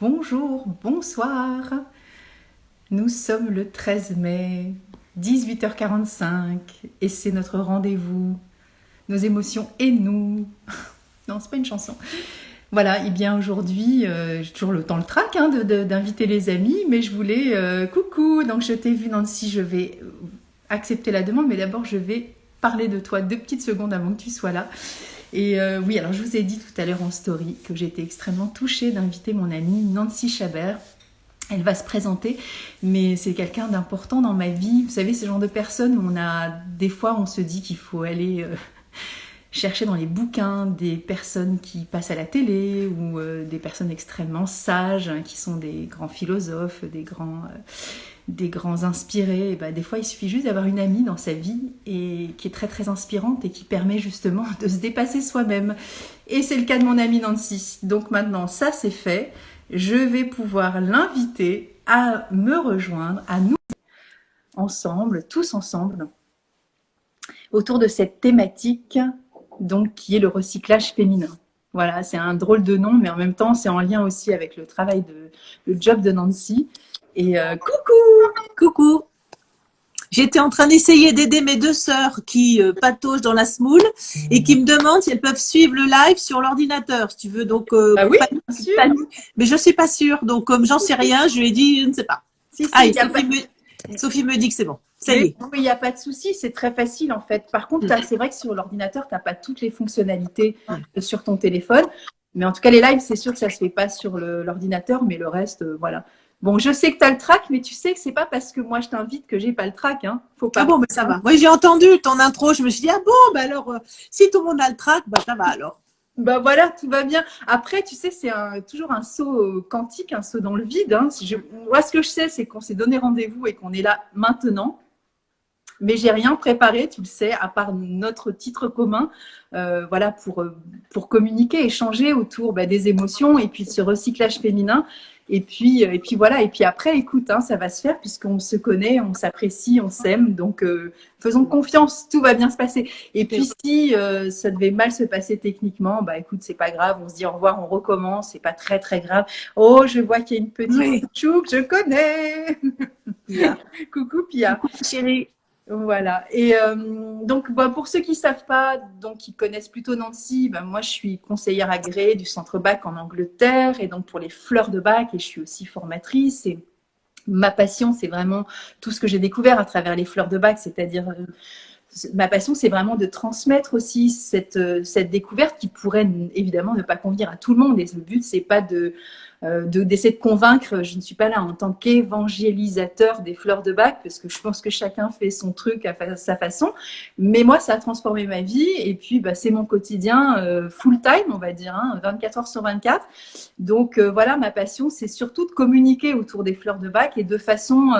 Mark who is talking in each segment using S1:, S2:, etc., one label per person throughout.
S1: bonjour, bonsoir. Nous sommes le 13 mai, 18h45, et c'est notre rendez-vous. Nos émotions et nous. Non, c'est pas une chanson. Voilà, et bien aujourd'hui, j'ai toujours le temps le trac d'inviter les amis, mais je voulais... coucou, donc je t'ai vu Nancy, je vais accepter la demande, mais d'abord je vais parler de toi 2 petites secondes avant que tu sois là. Et oui, alors je vous ai dit tout à l'heure en story que j'étais extrêmement touchée d'inviter mon amie Nancy Chabert. Elle va se présenter, mais c'est quelqu'un d'important dans ma vie. Vous savez, ce genre de personne où des fois, on se dit qu'il faut aller chercher dans les bouquins des personnes qui passent à la télé ou des personnes extrêmement sages, hein, qui sont des grands philosophes, des grands inspirés. Et ben, des fois, il suffit juste d'avoir une amie dans sa vie et qui est très très inspirante et qui permet justement de se dépasser soi-même. Et c'est le cas de mon amie Nancy. Donc maintenant, ça c'est fait. Je vais pouvoir l'inviter à me rejoindre, à nous ensemble, tous ensemble, autour de cette thématique, donc qui est le recyclage féminin. Voilà, c'est un drôle de nom, mais en même temps, c'est en lien aussi avec le job de Nancy. Et
S2: Coucou. J'étais en train d'essayer d'aider mes deux sœurs qui pataugent dans la semoule et qui me demandent si elles peuvent suivre le live sur l'ordinateur, si tu veux. Donc,
S1: ah oui, bien sûr.
S2: Mais je suis pas sûre. Donc, comme j'en sais rien, je lui ai dit, je ne sais pas.
S1: Si,
S2: Ah, Sophie me dit que c'est bon. Ça y est.
S1: Oui, il n'y a pas de souci, c'est très facile en fait. Par contre, c'est vrai que sur l'ordinateur, tu n'as pas toutes les fonctionnalités sur ton téléphone. Mais en tout cas, les lives, c'est sûr que ça ne se fait pas sur l'ordinateur, mais le reste, voilà. Bon, je sais que tu as le track, mais tu sais que c'est pas parce que moi je t'invite que j'ai pas le track. Hein. Faut pas.
S2: Ah bon, mais ça va. Moi, j'ai entendu ton intro, je me suis dit, ah bon, bah alors, si tout le monde a le trac, bah ça va alors.
S1: Bah voilà, tout va bien. Après, tu sais, c'est toujours un saut quantique, un saut dans le vide. Hein. Moi, ce que je sais, c'est qu'on s'est donné rendez-vous et qu'on est là maintenant. Mais j'ai rien préparé, tu le sais, à part notre titre commun, voilà, pour communiquer, échanger autour des émotions et puis de ce recyclage féminin. Et puis voilà. Et puis après, écoute, hein, ça va se faire puisqu'on se connaît, on s'apprécie, on s'aime. Donc faisons confiance, tout va bien se passer. Et puis si ça devait mal se passer techniquement, bah écoute, c'est pas grave. On se dit au revoir, on recommence. C'est pas très très grave. Oh, je vois qu'il y a une petite chou que je connais.
S2: Pia.
S1: Coucou Pia.
S2: Coucou chérie.
S1: Voilà. Et donc, pour ceux qui ne savent pas, donc qui connaissent plutôt Nancy, moi, je suis conseillère agréée du centre Bac en Angleterre et donc pour les fleurs de bac et je suis aussi formatrice. Et ma passion, c'est vraiment tout ce que j'ai découvert à travers les fleurs de bac, c'est-à-dire ma passion, c'est vraiment de transmettre aussi cette découverte qui pourrait évidemment ne pas convenir à tout le monde. Et le but, c'est pas d'essayer de convaincre. Je ne suis pas là en tant qu'évangélisateur des fleurs de bac, parce que je pense que chacun fait son truc à sa façon. Mais moi, ça a transformé ma vie. Et puis, c'est mon quotidien full time, on va dire, 24 heures sur 24. Donc, voilà, ma passion, c'est surtout de communiquer autour des fleurs de bac et de façon...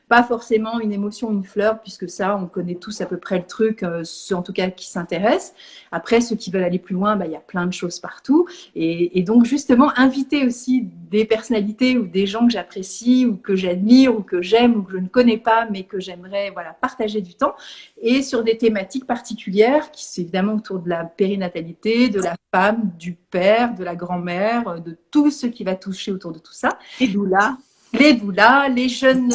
S1: pas forcément une émotion, une fleur, puisque ça, on connaît tous à peu près le truc, ceux en tout cas qui s'intéressent. Après, ceux qui veulent aller plus loin, il y a plein de choses partout. Et donc, justement, inviter aussi des personnalités ou des gens que j'apprécie ou que j'admire ou que j'aime ou que je ne connais pas, mais que j'aimerais partager du temps. Et sur des thématiques particulières, qui sont évidemment autour de la périnatalité, de la femme, du père, de la grand-mère, de tout ce qui va toucher autour de tout ça.
S2: Et doula.
S1: Les doulas, les jeunes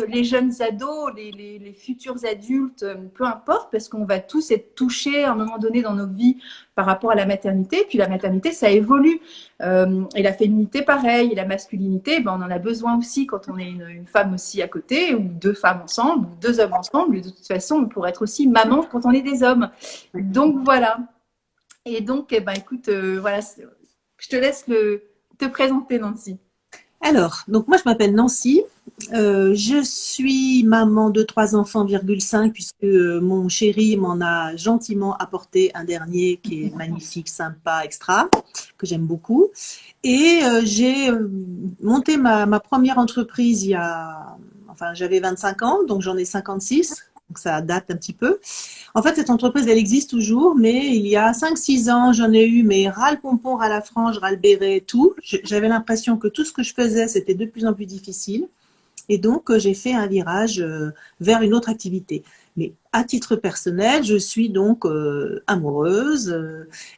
S1: ados, les futurs adultes, peu importe, parce qu'on va tous être touchés à un moment donné dans nos vies par rapport à la maternité. Puis la maternité, ça évolue. Et la féminité, pareil. Et la masculinité, on en a besoin aussi quand on est une femme aussi à côté, ou deux femmes ensemble, ou deux hommes ensemble. Et de toute façon, on pourrait être aussi maman quand on est des hommes. Donc voilà. Et donc, écoute, voilà, je te laisse te présenter, Nancy.
S2: Alors, donc moi je m'appelle Nancy, je suis maman de 3 enfants,5 puisque mon chéri m'en a gentiment apporté un dernier qui est magnifique, sympa, extra, que j'aime beaucoup. Et j'ai monté ma première entreprise j'avais 25 ans, donc j'en ai 56. Donc ça date un petit peu. En fait, cette entreprise, elle existe toujours, mais il y a 5-6 ans, j'en ai eu mes ras-le-pompon, ras-la-frange, ras-le-béret, tout. J'avais l'impression que tout ce que je faisais, c'était de plus en plus difficile. Et donc, j'ai fait un virage vers une autre activité. Mais à titre personnel, je suis donc amoureuse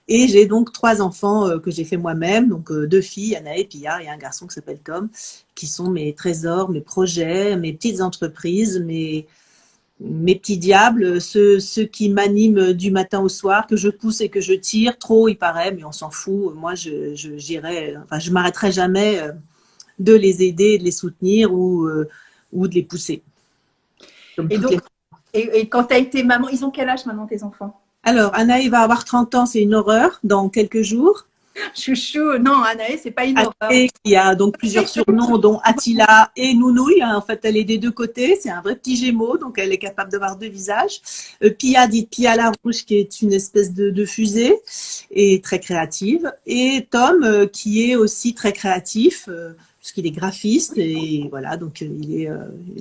S2: et j'ai donc 3 enfants que j'ai fait moi-même, donc 2 filles, Anna et Pia, et un garçon qui s'appelle Tom, qui sont mes trésors, mes projets, mes petites entreprises, mes petits diables, ceux qui m'animent du matin au soir, que je pousse et que je tire, trop il paraît, mais on s'en fout. Moi, j'irai, enfin, je m'arrêterai jamais de les aider, de les soutenir ou de les pousser. Comme
S1: Et
S2: toutes
S1: donc,
S2: les...
S1: et quand tu as été maman, ils ont quel âge maintenant tes enfants?
S2: Alors, Anaï va avoir 30 ans, c'est une horreur, dans quelques jours.
S1: Chouchou, non, Anaë, c'est pas une horreur.
S2: Anaï, qui a donc plusieurs surnoms, dont Attila et Nounouille. Hein. En fait, elle est des deux côtés. C'est un vrai petit gémeau, donc elle est capable d'avoir 2 visages. Pia, dite Pia la Rouge, qui est une espèce de fusée et très créative. Et Tom, qui est aussi très créatif. Puisqu'il est graphiste et voilà, donc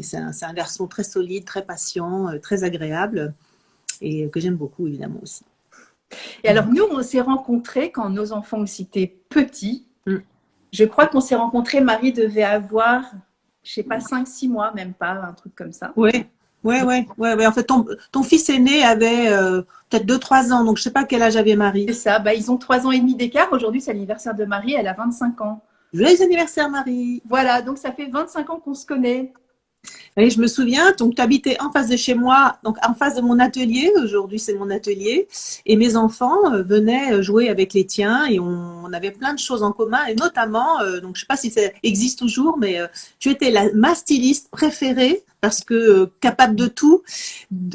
S2: c'est un garçon très solide, très patient, très agréable et que j'aime beaucoup évidemment aussi.
S1: Et alors, nous, on s'est rencontrés quand nos enfants aussi étaient petits.
S2: Mm.
S1: Je crois qu'on s'est rencontrés, Marie devait avoir, je sais pas, 5, 6 mois, même pas, un truc comme ça.
S2: Ouais, ouais. En fait, ton fils aîné avait peut-être 2, 3 ans, donc je sais pas quel âge avait
S1: C'est
S2: Marie.
S1: ça, bah, ils ont 3 ans et demi d'écart. Aujourd'hui, c'est l'anniversaire de Marie, elle a 25 ans.
S2: Joyeux anniversaire, Marie.
S1: Voilà, donc ça fait 25 ans qu'on se connaît.
S2: Et je me souviens, donc tu habitais en face de chez moi, donc en face de mon atelier. Aujourd'hui, c'est mon atelier. Et mes enfants venaient jouer avec les tiens et on avait plein de choses en commun. Et notamment, donc je sais pas si ça existe toujours, mais tu étais ma styliste préférée parce que capable de tout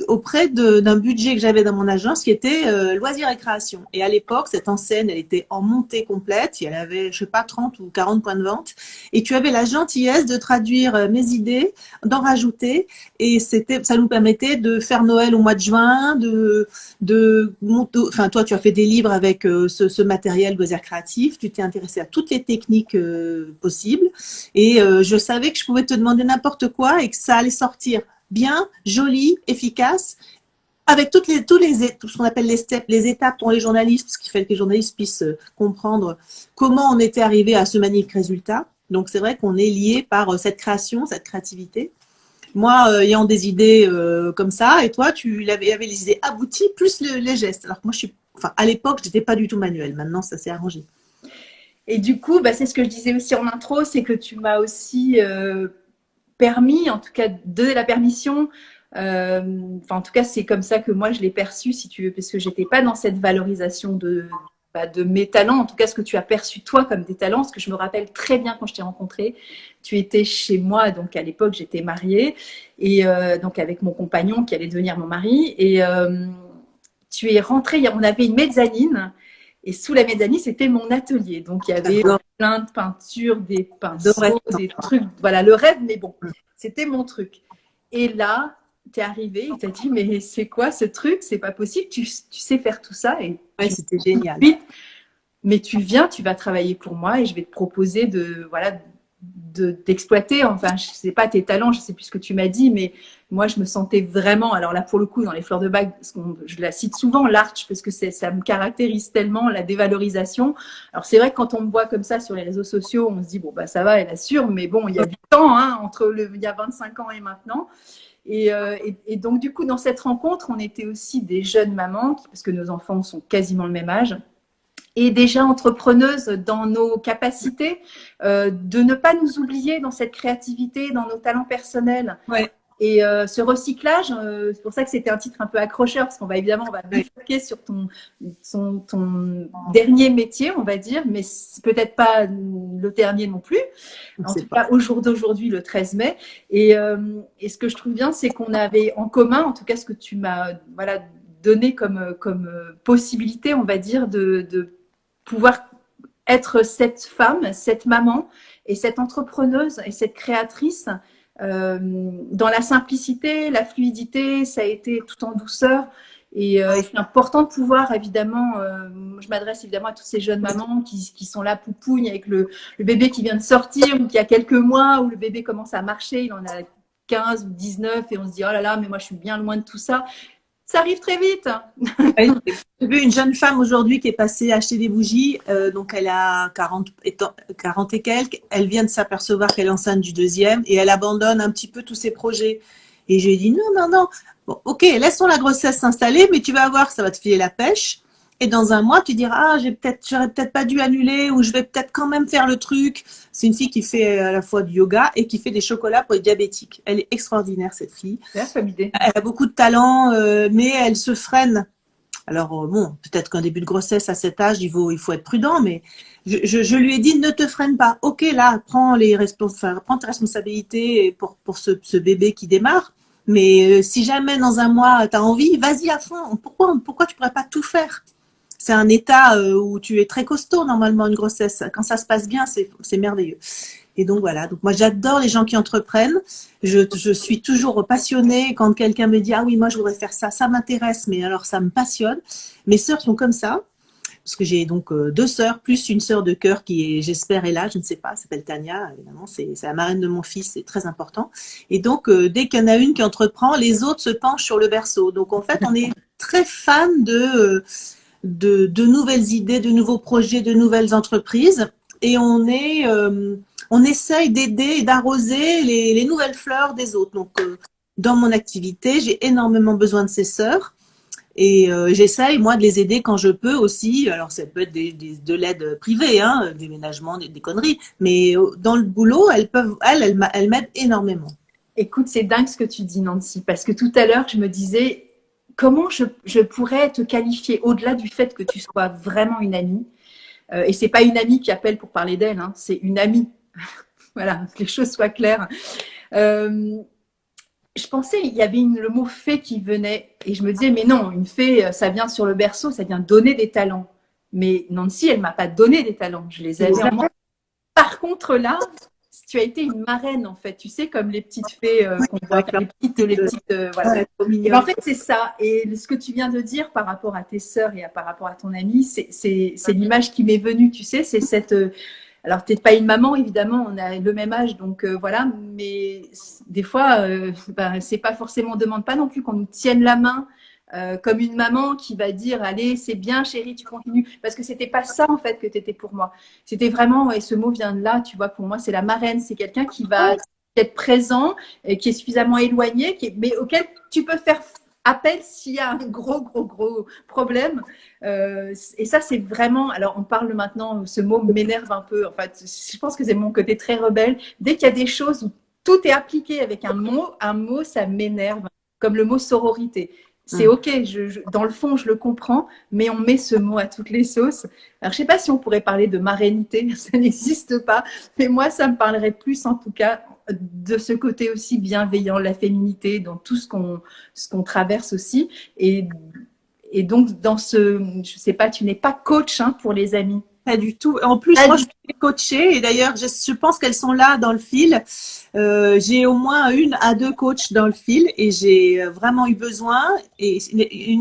S2: auprès d'un budget que j'avais dans mon agence qui était loisirs et création. Et à l'époque, cette enseigne, elle était en montée complète. Elle avait, je sais pas, 30 ou 40 points de vente. Et tu avais la gentillesse de traduire mes idées, d'en rajouter, et ça nous permettait de faire Noël au mois de juin, enfin toi tu as fait des livres avec ce matériel loisir créatif, tu t'es intéressé à toutes les techniques possibles, et je savais que je pouvais te demander n'importe quoi et que ça allait sortir bien, joli, efficace, avec tout ce qu'on appelle les steps, les étapes pour les journalistes, ce qui fait que les journalistes puissent comprendre comment on était arrivé à ce magnifique résultat. Donc c'est vrai qu'on est lié par cette création, cette créativité. Moi, ayant des idées comme ça, et toi, tu avais les idées abouties plus les gestes. Alors que moi, enfin, à l'époque, je n'étais pas du tout manuel. Maintenant, ça s'est arrangé.
S1: Et du coup, bah, c'est ce que je disais aussi en intro, c'est que tu m'as aussi permis, en tout cas, donné la permission. Enfin, en tout cas, c'est comme ça que moi je l'ai perçu, si tu veux, parce que j'étais pas dans cette valorisation de mes talents, en tout cas ce que tu as perçu toi comme des talents, parce que je me rappelle très bien quand je t'ai rencontré, tu étais chez moi, donc à l'époque j'étais mariée, et donc avec mon compagnon qui allait devenir mon mari, et tu es rentré, on avait une mezzanine, et sous la mezzanine c'était mon atelier, donc il y avait plein de peintures, des pinceaux, des trucs, voilà le rêve, mais bon, c'était mon truc. Et là, tu es arrivé, il t'a dit, mais c'est quoi ce truc? C'est pas possible, tu sais faire tout ça. Et
S2: ouais, c'était génial.
S1: Mais tu viens, tu vas travailler pour moi et je vais te proposer d'exploiter, enfin, je sais pas tes talents, je sais plus ce que tu m'as dit, mais moi, je me sentais vraiment, alors là, pour le coup, dans les fleurs de bague, je la cite souvent, l'arch, parce que ça me caractérise tellement, la dévalorisation. Alors, c'est vrai que quand on me voit comme ça sur les réseaux sociaux, on se dit, bon, bah, ça va, elle assure, mais bon, il y a du temps, hein, il y a 25 ans et maintenant. Et donc, du coup, dans cette rencontre, on était aussi des jeunes mamans, parce que nos enfants sont quasiment le même âge, et déjà entrepreneuses dans nos capacités, de ne pas nous oublier dans cette créativité, dans nos talents personnels.
S2: Ouais.
S1: Et ce recyclage, c'est pour ça que c'était un titre un peu accrocheur, parce qu'on va évidemment bifurquer sur ton dernier métier, on va dire, mais peut-être pas le dernier non plus. En tout cas, au jour d'aujourd'hui, le 13 mai. Et ce que je trouve bien, c'est qu'on avait en commun, en tout cas ce que tu m'as donné comme possibilité, on va dire, de pouvoir être cette femme, cette maman et cette entrepreneuse et cette créatrice dans la simplicité, la fluidité, ça a été tout en douceur. Et c'est important de pouvoir, évidemment, je m'adresse évidemment à toutes ces jeunes mamans qui sont là, poupougne, avec le bébé qui vient de sortir ou qui a quelques mois, où le bébé commence à marcher, il en a 15 ou 19 et on se dit, oh là là, mais moi je suis bien loin de tout ça. Ça arrive très vite.
S2: Oui, j'ai vu une jeune femme aujourd'hui qui est passée acheter des bougies. Donc, elle a 40 et quelques. Elle vient de s'apercevoir qu'elle est enceinte du deuxième et elle abandonne un petit peu tous ses projets. Et je lui ai dit non, non, non. Bon, ok, laissons la grossesse s'installer, mais tu vas voir, ça va te filer la pêche. Et dans un mois, tu diras, ah, j'aurais peut-être pas dû annuler ou je vais peut-être quand même faire le truc. C'est une fille qui fait à la fois du yoga et qui fait des chocolats pour les diabétiques. Elle est extraordinaire, cette fille.
S1: C'est comme idée.
S2: Elle a beaucoup de talent, mais elle se freine. Alors bon, peut-être qu'en début de grossesse, à cet âge, il faut être prudent, mais je lui ai dit, ne te freine pas. Ok, là, prends tes responsabilités pour ce bébé qui démarre. Mais si jamais dans un mois, tu as envie, vas-y à fond. Pourquoi tu pourrais pas tout faire? C'est un état où tu es très costaud normalement, une grossesse. Quand ça se passe bien, c'est merveilleux. Et donc voilà, donc moi j'adore les gens qui entreprennent. Je suis toujours passionnée quand quelqu'un me dit ah oui moi je voudrais faire ça, ça m'intéresse, mais alors ça me passionne. Mes sœurs sont comme ça parce que j'ai donc deux sœurs plus une sœur de cœur qui est j'espère est là, je ne sais pas, s'appelle Tania évidemment, c'est la marraine de mon fils, c'est très important. Et donc dès qu'il y en a une qui entreprend, les autres se penchent sur le berceau. Donc en fait on est très fan de nouvelles idées, de nouveaux projets, de nouvelles entreprises et on essaye d'aider et d'arroser les nouvelles fleurs des autres. Donc, dans mon activité, j'ai énormément besoin de ces sœurs et j'essaye, moi, de les aider quand je peux aussi. Alors, ça peut être de l'aide privée, hein, des ménagements, des conneries, mais dans le boulot, elles m'aident énormément.
S1: Écoute, c'est dingue ce que tu dis, Nancy, parce que tout à l'heure, je me disais, comment je pourrais te qualifier au-delà du fait que tu sois vraiment une amie. Et c'est pas une amie qui appelle pour parler d'elle, hein, c'est une amie. Voilà, que les choses soient claires. Euh, je pensais, il y avait le mot fée qui venait, et je me disais, mais non, une fée, ça vient sur le berceau, ça vient donner des talents. Mais Nancy, elle m'a pas donné des talents, je les avais en moi. Par contre, là, tu as été une marraine, en fait. Tu sais, comme les petites fées qu'on voit, voilà. Et ben, en fait, c'est ça. Et ce que tu viens de dire par rapport à tes sœurs et par rapport à ton amie, c'est l'image qui m'est venue, tu sais, c'est cette. Alors, peut-être pas une maman, évidemment, on a le même âge, donc voilà, mais des fois, ben, c'est pas forcément, on demande pas non plus qu'on nous tienne la main comme une maman qui va dire allez c'est bien chérie tu continues parce que c'était pas ça en fait que tu étais pour moi, c'était vraiment et ce mot vient de là, tu vois, pour moi c'est la marraine, c'est quelqu'un qui va être présent et qui est suffisamment éloigné mais auquel tu peux faire appel s'il y a un gros problème et ça c'est vraiment, alors on parle maintenant, ce mot m'énerve un peu en fait, je pense que c'est mon côté très rebelle, dès qu'il y a des choses où tout est appliqué avec un mot ça m'énerve, comme le mot sororité. C'est ok, dans le fond, je le comprends, mais on met ce mot à toutes les sauces. Alors, je sais pas si on pourrait parler de marrainité, ça n'existe pas, mais moi, ça me parlerait plus, en tout cas, de ce côté aussi bienveillant, la féminité, dans tout ce qu'on traverse aussi. Et donc, dans je sais pas, tu n'es pas coach hein, pour les amis.
S2: Pas du tout. En plus, moi, je suis coachée et d'ailleurs, je pense qu'elles sont là dans le fil. J'ai au moins une à deux coachs dans le fil et j'ai vraiment eu besoin. Et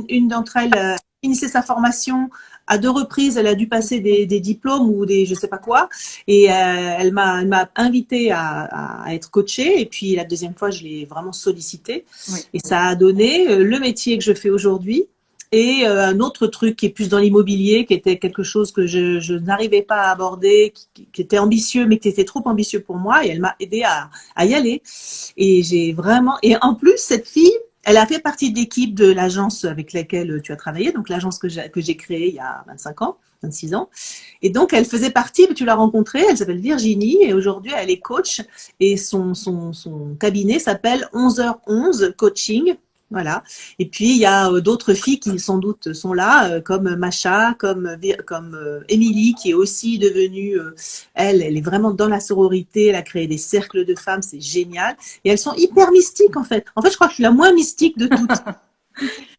S2: une d'entre elles a initié sa formation à deux reprises. Elle a dû passer des diplômes ou des je sais pas quoi. Et elle m'a invitée à être coachée. Et puis la deuxième fois, je l'ai vraiment sollicitée. Oui. Et ça a donné le métier que je fais aujourd'hui. Et un autre truc qui est plus dans l'immobilier, qui était quelque chose que je n'arrivais pas à aborder, qui était ambitieux, mais qui était trop ambitieux pour moi. Et elle m'a aidé à y aller. Et j'ai vraiment. Et en plus, cette fille, elle a fait partie de l'équipe de l'agence avec laquelle tu as travaillé, donc l'agence que j'ai créée il y a 25 ans, 26 ans. Et donc, elle faisait partie, tu l'as rencontrée, elle s'appelle Virginie, et aujourd'hui, elle est coach. Et son cabinet s'appelle 11h11 Coaching. Voilà. Et puis il y a d'autres filles qui sans doute sont là, comme Macha, comme Émilie, qui est aussi devenue, elle est vraiment dans la sororité. Elle a créé des cercles de femmes, c'est génial. Et elles sont hyper mystiques en fait. En fait, je crois que je suis la moins mystique de toutes.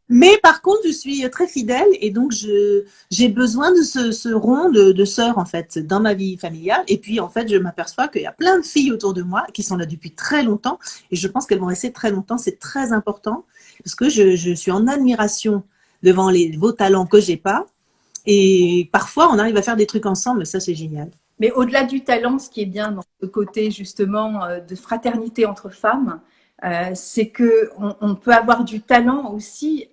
S2: Mais par contre, je suis très fidèle et donc j'ai besoin de ce rond de sœurs en fait dans ma vie familiale. Et puis en fait, je m'aperçois qu'il y a plein de filles autour de moi qui sont là depuis très longtemps et je pense qu'elles vont rester très longtemps. C'est très important parce que je suis en admiration devant vos talents que j'ai pas. Et parfois, on arrive à faire des trucs ensemble, ça c'est génial.
S1: Mais au-delà du talent, ce qui est bien dans ce côté justement de fraternité entre femmes, c'est que on peut avoir du talent aussi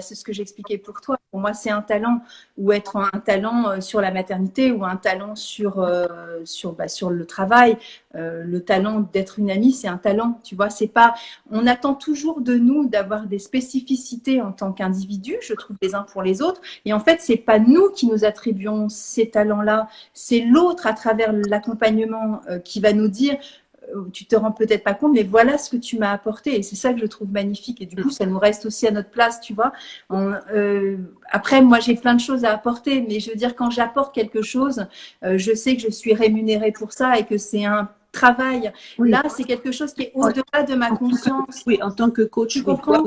S1: c'est ce que j'expliquais pour toi. Pour moi, c'est un talent ou être un talent sur la maternité ou un talent sur le travail. Le talent d'être une amie, c'est un talent, tu vois. C'est pas, on attend toujours de nous d'avoir des spécificités en tant qu'individu, je trouve, les uns pour les autres. Et en fait, c'est pas nous qui nous attribuons ces talents-là, c'est l'autre à travers l'accompagnement qui va nous dire tu te rends peut-être pas compte, mais voilà ce que tu m'as apporté. Et c'est ça que je trouve magnifique. Et du coup, ça nous reste aussi à notre place, tu vois. Après, moi, j'ai plein de choses à apporter, mais je veux dire, quand j'apporte quelque chose, je sais que je suis rémunérée pour ça et que c'est un travail.
S2: Oui.
S1: Là, c'est quelque chose qui est au-delà de ma conscience.
S2: Oui, en tant que coach,
S1: tu comprends?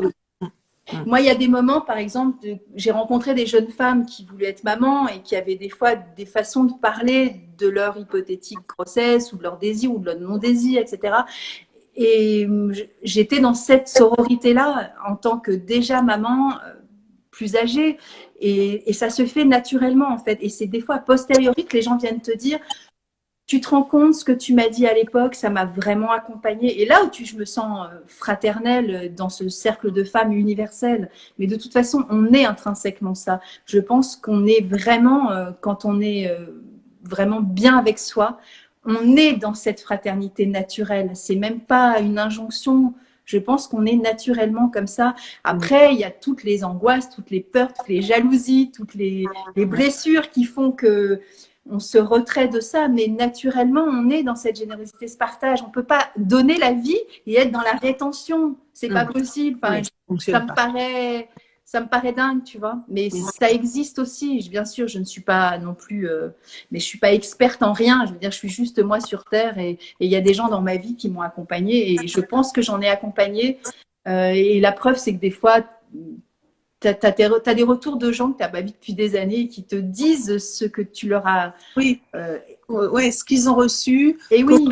S1: Moi, il y a des moments, par exemple, j'ai rencontré des jeunes femmes qui voulaient être mamans et qui avaient des fois des façons de parler de leur hypothétique grossesse ou de leur désir ou de leur non-désir, etc. Et j'étais dans cette sororité-là en tant que déjà maman plus âgée. Et ça se fait naturellement, en fait. Et c'est des fois a posteriori que les gens viennent te dire tu te rends compte ce que tu m'as dit à l'époque, ça m'a vraiment accompagnée. Et là où je me sens fraternelle dans ce cercle de femmes universel. Mais de toute façon, on est intrinsèquement ça. Je pense qu'on est vraiment, quand on est vraiment bien avec soi, on est dans cette fraternité naturelle. C'est même pas une injonction. Je pense qu'on est naturellement comme ça. Après, il y a toutes les angoisses, toutes les peurs, toutes les jalousies, toutes les blessures qui font que on se retrait de ça, mais naturellement, on est dans cette générosité, ce partage. On ne peut pas donner la vie et être dans la rétention. C'est pas possible. Enfin, ça me paraît dingue, tu vois. Mais ça existe aussi. Bien sûr, je ne suis pas non plus, mais je suis pas experte en rien. Je veux dire, je suis juste moi sur Terre et il y a des gens dans ma vie qui m'ont accompagnée et je pense que j'en ai accompagné. Et la preuve, c'est que des fois, tu as des retours de gens que tu as pas vu depuis des années et qui te disent ce que tu leur as.
S2: Oui, ouais, ce qu'ils ont reçu.
S1: Et oui.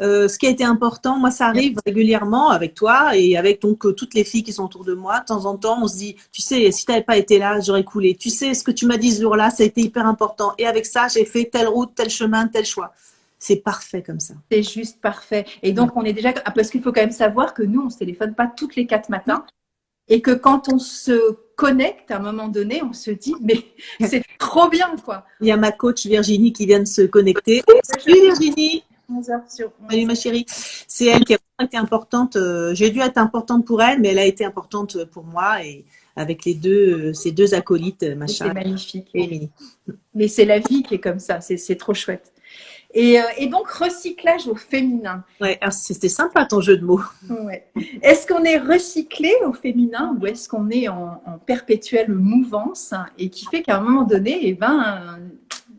S2: Ce qui a été important, moi ça arrive régulièrement avec toi et avec donc toutes les filles qui sont autour de moi. De temps en temps, on se dit, tu sais, si tu n'avais pas été là, j'aurais coulé. Tu sais, ce que tu m'as dit ce jour-là, ça a été hyper important. Et avec ça, j'ai fait telle route, tel chemin, tel choix. C'est parfait comme ça.
S1: C'est juste parfait. Et donc, on est déjà. Parce qu'il faut quand même savoir que nous, on ne se téléphone pas toutes les 4 matins. Et que quand on se connecte, à un moment donné, on se dit, mais c'est trop bien, quoi.
S2: Il y a ma coach Virginie qui vient de se connecter. Salut Virginie.
S1: 11h sur 11.
S2: Salut ma chérie. C'est elle qui a été importante. J'ai dû être importante pour elle, mais elle a été importante pour moi et avec ces deux acolytes, machin.
S1: C'est magnifique. Mais c'est la vie qui est comme ça. C'est trop chouette. Et donc, recyclage au féminin.
S2: Ouais, c'était sympa ton jeu de mots.
S1: Ouais. Est-ce qu'on est recyclé au féminin ou est-ce qu'on est en perpétuelle mouvance et qui fait qu'à un moment donné,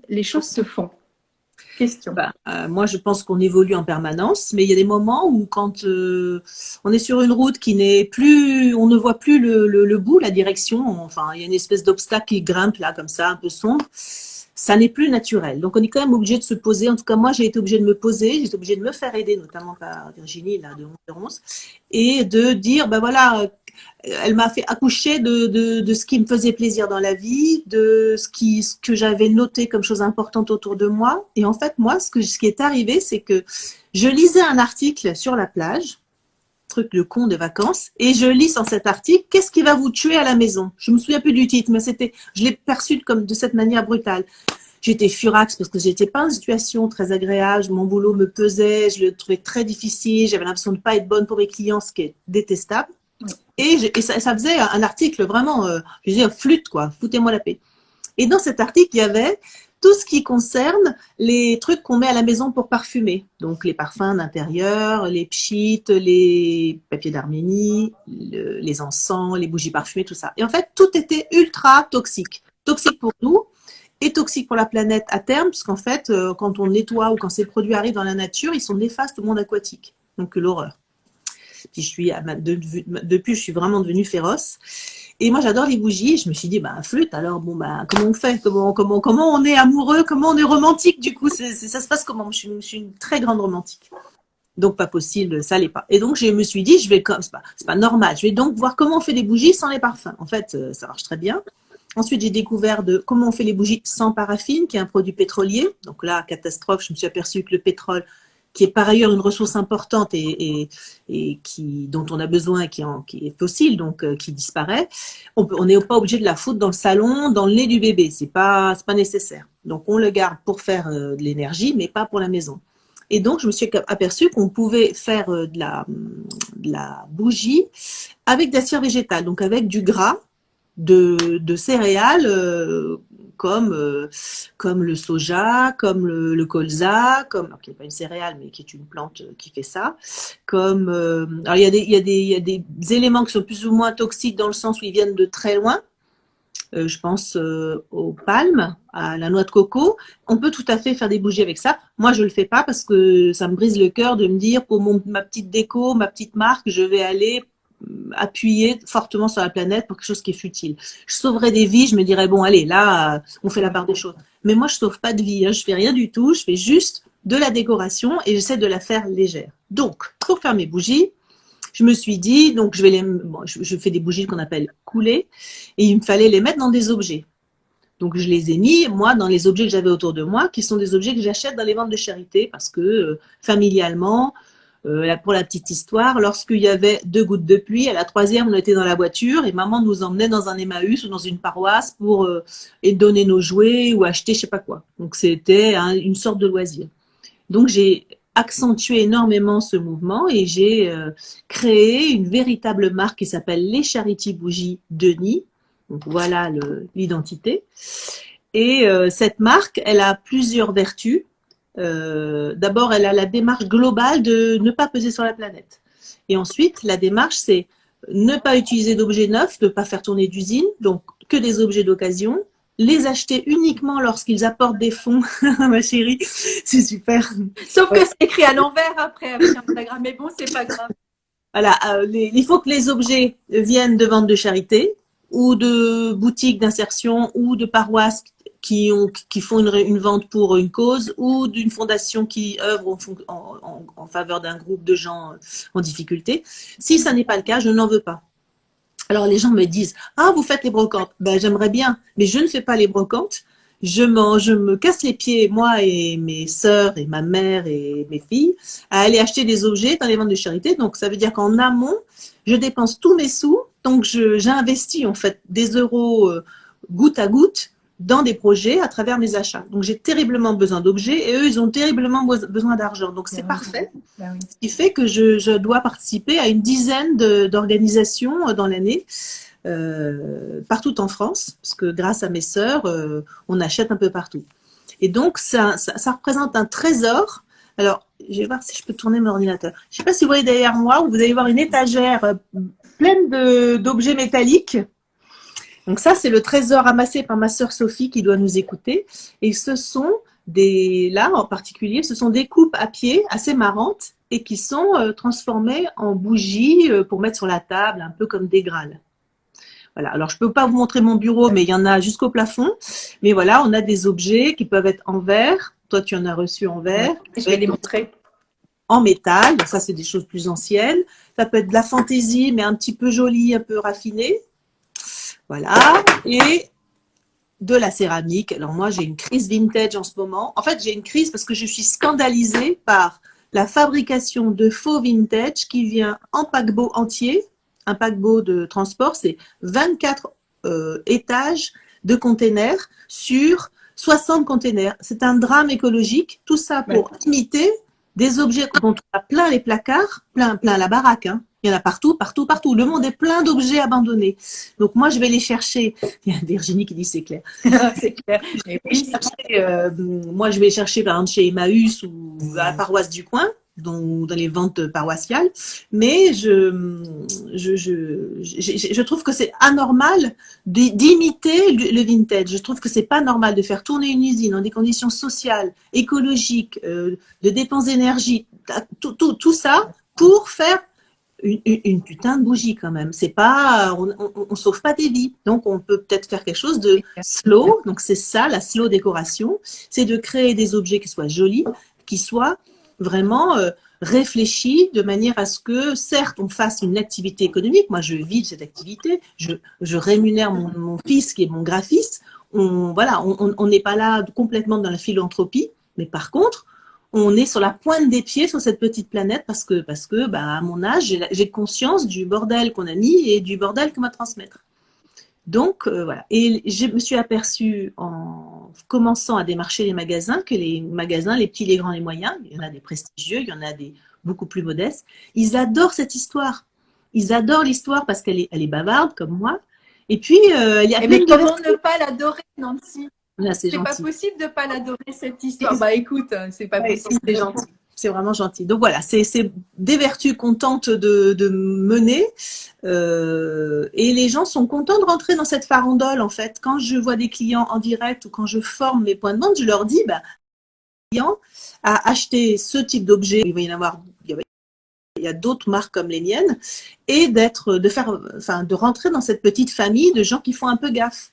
S1: les choses se font? Question.
S2: Moi, je pense qu'on évolue en permanence, mais il y a des moments où quand on est sur une route qui n'est plus, on ne voit plus le bout, la direction, enfin, il y a une espèce d'obstacle qui grimpe là, comme ça, un peu sombre. Ça n'est plus naturel. Donc, on est quand même obligé de se poser. En tout cas, moi, j'ai été obligée de me poser, j'ai été obligée de me faire aider, notamment par Virginie, là, de 11, et de dire, voilà, elle m'a fait accoucher de ce qui me faisait plaisir dans la vie, de ce que j'avais noté comme chose importante autour de moi. Et en fait, moi, ce qui est arrivé, c'est que je lisais un article sur la plage, truc de con de vacances, et je lis dans cet article, qu'est-ce qui va vous tuer à la maison? Je me souviens plus du titre, mais je l'ai perçu comme de cette manière brutale. J'étais furax parce que j'étais pas en situation très agréable, mon boulot me pesait, je le trouvais très difficile, j'avais l'impression de pas être bonne pour mes clients, ce qui est détestable. Et ça faisait un article vraiment, je disais, flûte quoi, foutez-moi la paix. Et dans cet article, il y avait tout ce qui concerne les trucs qu'on met à la maison pour parfumer. Donc les parfums d'intérieur, les pchits, les papiers d'Arménie, les encens, les bougies parfumées, tout ça. Et en fait, tout était ultra toxique. Toxique pour nous et toxique pour la planète à terme, puisqu'en fait, quand on nettoie ou quand ces produits arrivent dans la nature, ils sont néfastes au monde aquatique. Donc l'horreur. Puis depuis, je suis vraiment devenue féroce. Et moi, j'adore les bougies. Je me suis dit, flûte, alors, comment on fait? Comment on est amoureux? Comment on est romantique? Du coup, ça se passe comment? Je suis une très grande romantique. Donc, pas possible, ça l'est pas. Et donc, je me suis dit, c'est pas normal. Je vais donc voir comment on fait des bougies sans les parfums. En fait, ça marche très bien. Ensuite, j'ai découvert comment on fait les bougies sans paraffine, qui est un produit pétrolier. Donc là, catastrophe, je me suis aperçue que le pétrole qui est par ailleurs une ressource importante dont on a besoin et qui est fossile, donc qui disparaît, on n'est pas obligé de la foutre dans le salon, dans le lait du bébé. C'est pas nécessaire. Donc on le garde pour faire de l'énergie, mais pas pour la maison. Et donc je me suis aperçue qu'on pouvait faire de la bougie avec de la cire végétale, donc avec du gras de céréales comme le soja, comme le colza, qui n'est pas une céréale mais qui est une plante qui fait ça, alors il y a des éléments qui sont plus ou moins toxiques dans le sens où ils viennent de très loin. Je pense aux palmes, à la noix de coco. On peut tout à fait faire des bougies avec ça. Moi, je le fais pas parce que ça me brise le cœur de me dire pour ma petite déco, ma petite marque, je vais aller appuyer fortement sur la planète pour quelque chose qui est futile. Je sauverais des vies, je me dirais bon allez là on fait la part des choses. Mais moi je sauve pas de vie, hein. Je fais rien du tout, je fais juste de la décoration et j'essaie de la faire légère. Donc pour faire mes bougies, je me suis dit donc je fais des bougies qu'on appelle coulées et il me fallait les mettre dans des objets. Donc je les ai mis moi dans les objets que j'avais autour de moi, qui sont des objets que j'achète dans les ventes de charité parce que familialement. Pour la petite histoire, lorsqu'il y avait 2 gouttes de pluie, à la 3e, on était dans la voiture et maman nous emmenait dans un Emmaüs ou dans une paroisse pour donner nos jouets ou acheter je sais pas quoi. Donc c'était une sorte de loisir. Donc j'ai accentué énormément ce mouvement et j'ai créé une véritable marque qui s'appelle les Charity Bougies Denis. Donc voilà l'identité. Et cette marque, elle a plusieurs vertus. D'abord, elle a la démarche globale de ne pas peser sur la planète. Et ensuite, la démarche, c'est ne pas utiliser d'objets neufs, ne pas faire tourner d'usine, donc que des objets d'occasion, les acheter uniquement lorsqu'ils apportent des fonds. Ma chérie, c'est super.
S1: Sauf que c'est écrit à l'envers après avec un pentagramme, mais bon, c'est pas grave.
S2: Voilà, il faut que les objets viennent de ventes de charité ou de boutiques d'insertion ou de paroisses qui font une vente pour une cause ou d'une fondation qui œuvre en faveur d'un groupe de gens en difficulté. Si ça n'est pas le cas, je n'en veux pas. Alors les gens me disent « Ah, vous faites les brocantes ». Ben, j'aimerais bien, mais je ne fais pas les brocantes. Je me casse les pieds, moi et mes sœurs et ma mère et mes filles, à aller acheter des objets dans les ventes de charité. Donc ça veut dire qu'en amont, je dépense tous mes sous. Donc j'investis en fait des euros goutte à goutte dans des projets à travers mes achats. Donc j'ai terriblement besoin d'objets et eux, ils ont terriblement besoin d'argent. Donc c'est parfait. Ce qui fait que je dois participer à une dizaine d'organisations dans l'année, partout en France, parce que grâce à mes sœurs, on achète un peu partout. Et donc ça représente un trésor. Alors, je vais voir si je peux tourner mon ordinateur. Je ne sais pas si vous voyez derrière moi, vous allez voir une étagère pleine d'objets métalliques. Donc ça, c'est le trésor amassé par ma sœur Sophie qui doit nous écouter. Et ce sont là en particulier, ce sont des coupes à pied assez marrantes et qui sont transformées en bougies pour mettre sur la table, un peu comme des grâles. Voilà. Alors, je ne peux pas vous montrer mon bureau, mais il y en a jusqu'au plafond. Mais voilà, on a des objets qui peuvent être en verre. Toi, tu en as reçu en verre.
S1: Je vais les montrer.
S2: En métal. Ça, c'est des choses plus anciennes. Ça peut être de la fantaisie, mais un petit peu jolie, un peu raffinée. Voilà. Et de la céramique. Alors, moi, j'ai une crise vintage en ce moment. En fait, j'ai une crise parce que je suis scandalisée par la fabrication de faux vintage qui vient en paquebot entier. Un paquebot de transport, c'est 24 étages de containers sur 60 containers. C'est un drame écologique. Tout ça pour imiter des objets dont on a plein les placards, plein la baraque. Hein. Il y en a partout, partout, partout. Le monde est plein d'objets abandonnés. Donc moi, je vais les chercher. Il y a Virginie qui dit c'est clair.
S1: C'est clair.
S2: Moi, je vais chercher par exemple chez Emmaüs ou à la paroisse du coin. Dans les ventes paroissiales, mais je trouve que c'est anormal d'imiter le vintage. Je trouve que c'est pas normal de faire tourner une usine dans des conditions sociales, écologiques, de dépenses d'énergie, tout ça pour faire une putain de bougie quand même. C'est pas, on sauve pas des vies. Donc on peut peut-être faire quelque chose de slow. Donc c'est ça la slow décoration, c'est de créer des objets qui soient jolis, qui soient vraiment réfléchi de manière à ce que, certes, on fasse une activité économique. Moi, je vis de cette activité. Je rémunère mon fils qui est mon graphiste. On n'est pas là complètement dans la philanthropie, mais par contre, on est sur la pointe des pieds sur cette petite planète parce que à mon âge, j'ai conscience du bordel qu'on a mis et du bordel qu'on va transmettre. Donc, voilà. Et je me suis aperçue en commençant à démarcher les magasins que les magasins, les petits, les grands, les moyens, il y en a des prestigieux, il y en a des beaucoup plus modestes, ils adorent cette histoire. Ils adorent l'histoire parce elle est bavarde comme moi. Et puis, il y a
S1: mais comment ne pas l'adorer, Nancy?
S2: Là, c'est
S1: pas
S2: gentil.
S1: possible de ne pas l'adorer, cette histoire. Bah écoute, c'est pas
S2: Ouais,
S1: possible.
S2: c'est gentil. C'est vraiment gentil. Donc voilà, c'est des vertus qu'on tente de mener. Et les gens sont contents de rentrer dans cette farandole, en fait. Quand je vois des clients en direct ou quand je forme mes points de vente, je leur dis, bah, client à acheter ce type d'objet. Il va y en avoir, il y a d'autres marques comme les miennes, et de rentrer dans cette petite famille de gens qui font un peu gaffe.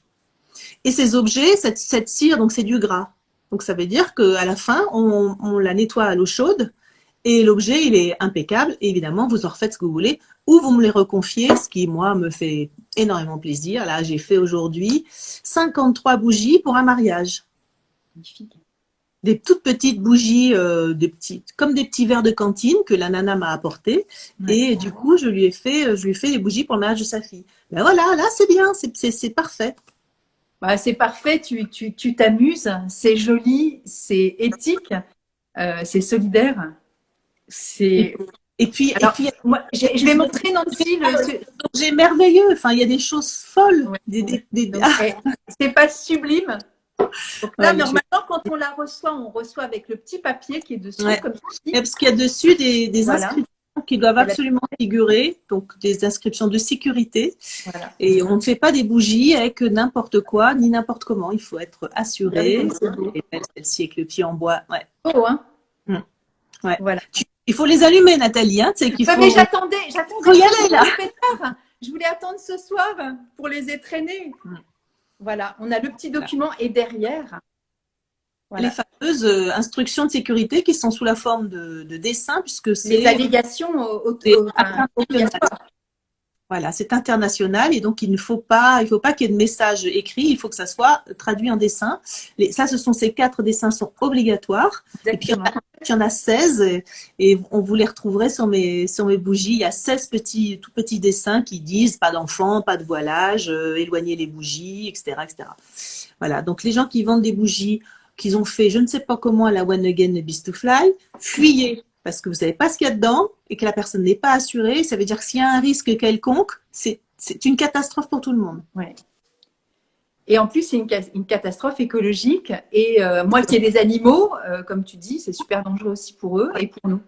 S2: Et ces objets, cette cire, donc c'est du gras. Donc ça veut dire qu'à la fin, on la nettoie à l'eau chaude et l'objet, il est impeccable. Et évidemment, vous en refaites ce que vous voulez ou vous me les reconfiez, ce qui, moi, me fait énormément plaisir. Là, j'ai fait aujourd'hui 53 bougies pour un mariage.
S1: Magnifique.
S2: Des toutes petites bougies, comme des petits verres de cantine que la nana m'a apporté. Ouais. Et du coup, je lui ai fait les bougies pour le mariage de sa fille. Ben voilà, là, c'est bien, c'est parfait.
S1: Bah, c'est parfait, tu t'amuses, c'est joli, c'est éthique, c'est solidaire.
S2: Et puis,
S1: moi, je vais montrer, Nancy,
S2: j'ai merveilleux. Enfin, il y a des choses folles.
S1: Ouais. C'est pas sublime. Donc là, normalement, quand on la reçoit, on reçoit avec le petit papier qui est dessus. Ouais. Comme
S2: parce qu'il y a dessus des inscriptions qui doivent absolument figurer, donc des inscriptions de sécurité. Voilà. Et on ne fait pas des bougies avec n'importe quoi, ni n'importe comment. Il faut être assuré. Celle-ci avec le pied en bois. Ouais.
S1: Oh, hein.
S2: Ouais. Voilà. Il faut les allumer, Nathalie. Hein,
S1: mais j'attendais.
S2: Faut y aller, là.
S1: Je voulais attendre ce soir pour les étrenner. Voilà, on a le petit document et derrière.
S2: Voilà. Les fameuses instructions de sécurité qui sont sous la forme de dessins, puisque c'est
S1: les allégations
S2: voilà, c'est international et donc il ne faut pas qu'il y ait de message écrit, il faut que ça soit traduit en dessin. Ces 4 dessins sont obligatoires. Exactement. Et puis il y en a 16 et on vous les retrouverez sur mes bougies. Il y a 16 tout petits dessins qui disent pas d'enfants, pas de voilage, éloigner les bougies, etc., etc. Voilà, donc les gens qui vendent des bougies qu'ils ont fait, je ne sais pas comment, à la One Again Beast to Fly, fuyez. Parce que vous ne savez pas ce qu'il y a dedans et que la personne n'est pas assurée. Ça veut dire que s'il y a un risque quelconque, c'est une catastrophe pour tout le monde.
S1: Ouais. Et en plus, c'est une catastrophe écologique. Et moi qui ai des animaux, comme tu dis, c'est super dangereux aussi pour eux et pour nous.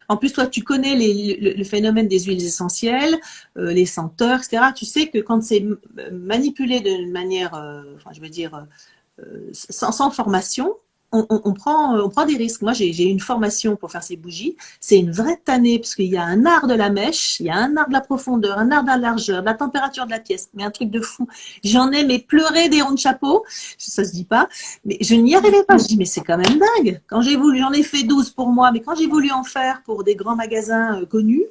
S2: En plus, toi, tu connais le phénomène des huiles essentielles, les senteurs, etc. Tu sais que quand c'est manipulé d'une manière, sans formation, on prend des risques. Moi, j'ai une formation pour faire ces bougies. C'est une vraie tannée parce qu'il y a un art de la mèche, il y a un art de la profondeur, un art de la largeur, de la température de la pièce. Mais un truc de fou. J'en ai pleuré des ronds de chapeau. Ça se dit pas. Mais je n'y arrivais pas. Je dis, mais c'est quand même dingue. J'en ai fait 12 pour moi, mais quand j'ai voulu en faire pour des grands magasins connus,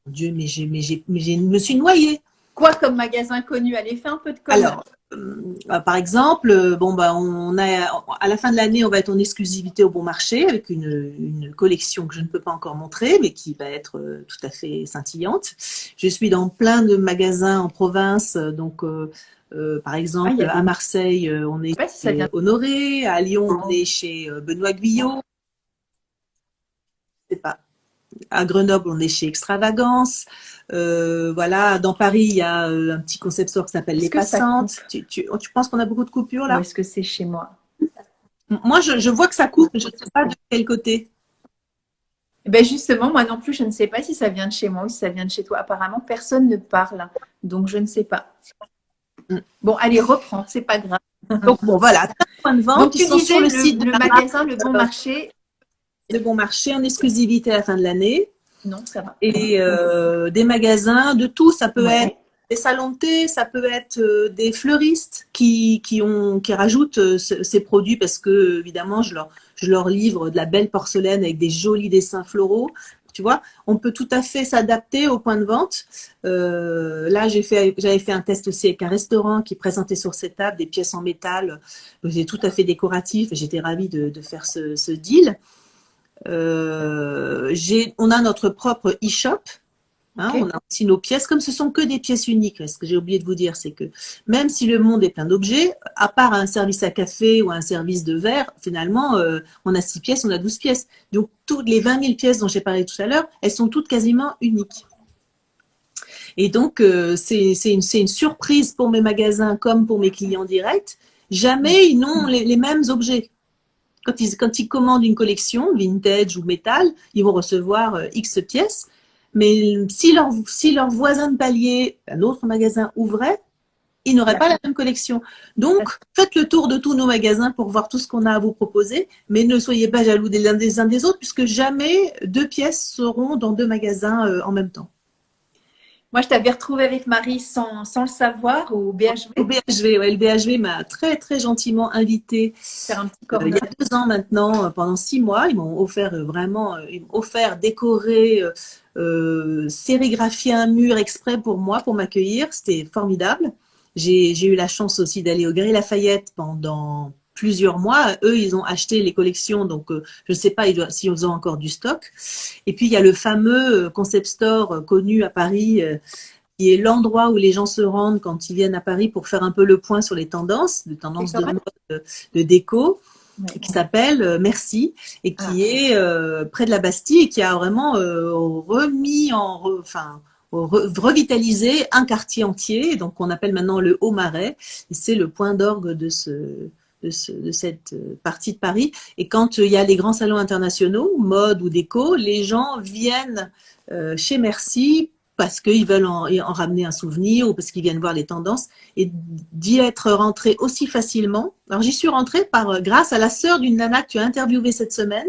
S2: mon Dieu, mais je me suis noyée.
S1: Quoi comme magasin connu? Allez, fais un peu de com.
S2: Alors, par exemple, à la fin de l'année, on va être en exclusivité au Bon Marché avec une collection que je ne peux pas encore montrer, mais qui va être tout à fait scintillante. Je suis dans plein de magasins en province, donc par exemple à Marseille, on est chez Honoré, à Lyon, on est chez Benoît Guyot. Je sais pas. À Grenoble, on est chez Extravagance. Voilà, dans Paris, il y a un petit concept store qui s'appelle Les Passantes. Tu penses qu'on a beaucoup de coupures là?
S1: Ou est-ce que c'est chez moi?
S2: Moi, je vois que ça coupe, je ne sais pas de quel côté.
S1: Ben justement, moi non plus, je ne sais pas si ça vient de chez moi ou si ça vient de chez toi. Apparemment, personne ne parle, donc je ne sais pas. Bon, allez, reprends, c'est pas grave.
S2: Donc bon, voilà, points de vente.
S1: Donc tu disais sur le site de magasin Le Bon Marché.
S2: Le Bon Marché en exclusivité à la fin de l'année.
S1: Non, ça va.
S2: Et des magasins de tout, ça peut être des salons de thé, ça peut être des fleuristes qui rajoutent ces produits parce que évidemment je leur livre de la belle porcelaine avec des jolis dessins floraux. Tu vois, on peut tout à fait s'adapter au point de vente. Là, j'avais fait un test aussi avec un restaurant qui présentait sur ses tables des pièces en métal. C'était tout à fait décoratif. J'étais ravie de faire ce deal. On a notre propre e-shop. Hein,
S1: Ok.
S2: on a aussi nos pièces, comme ce sont que des pièces uniques. Ce que j'ai oublié de vous dire, c'est que même si le monde est plein d'objets, à part un service à café ou un service de verre, finalement, on a 6 pièces, on a 12 pièces. Donc, toutes les 20 000 pièces dont j'ai parlé tout à l'heure, elles sont toutes quasiment uniques. Et donc, c'est une surprise pour mes magasins comme pour mes clients directs. Jamais ils n'ont les mêmes objets. Quand ils commandent une collection, vintage ou métal, ils vont recevoir X pièces. Mais si leur voisin de palier, un autre magasin ouvrait, ils n'auraient pas la même collection. Donc, faites le tour de tous nos magasins pour voir tout ce qu'on a à vous proposer, mais ne soyez pas jaloux des uns des autres, puisque jamais 2 pièces seront dans 2 magasins en même temps.
S1: Moi, je t'avais retrouvé avec Marie sans le savoir au
S2: Au
S1: BHV,
S2: BHV, ouais, le BHV m'a très très gentiment invité
S1: faire un petit
S2: il y
S1: corner.
S2: a 2 ans maintenant, pendant 6 mois. Ils m'ont offert vraiment, ils m'ont offert décorer, sérigraphier un mur exprès pour moi, pour m'accueillir. C'était formidable. J'ai eu la chance aussi d'aller au Galeries Lafayette pendant plusieurs mois. Eux, ils ont acheté les collections, donc je ne sais pas s'ils ont encore du stock. Et puis il y a le fameux concept store connu à Paris, qui est l'endroit où les gens se rendent quand ils viennent à Paris pour faire un peu le point sur les tendances de
S1: D'accord.
S2: mode, de déco,
S1: Ouais.
S2: qui s'appelle Merci, et
S1: Ah,
S2: qui est près de la Bastille, et qui a vraiment revitalisé un quartier entier, donc on appelle maintenant le Haut-Marais, et c'est le point d'orgue de cette partie de Paris. Et quand il y a les grands salons internationaux, mode ou déco, les gens viennent chez Merci parce qu'ils veulent en ramener un souvenir ou parce qu'ils viennent voir les tendances, et d'y être rentré aussi facilement. Alors j'y suis rentrée grâce à la sœur d'une nana que tu as interviewée cette semaine,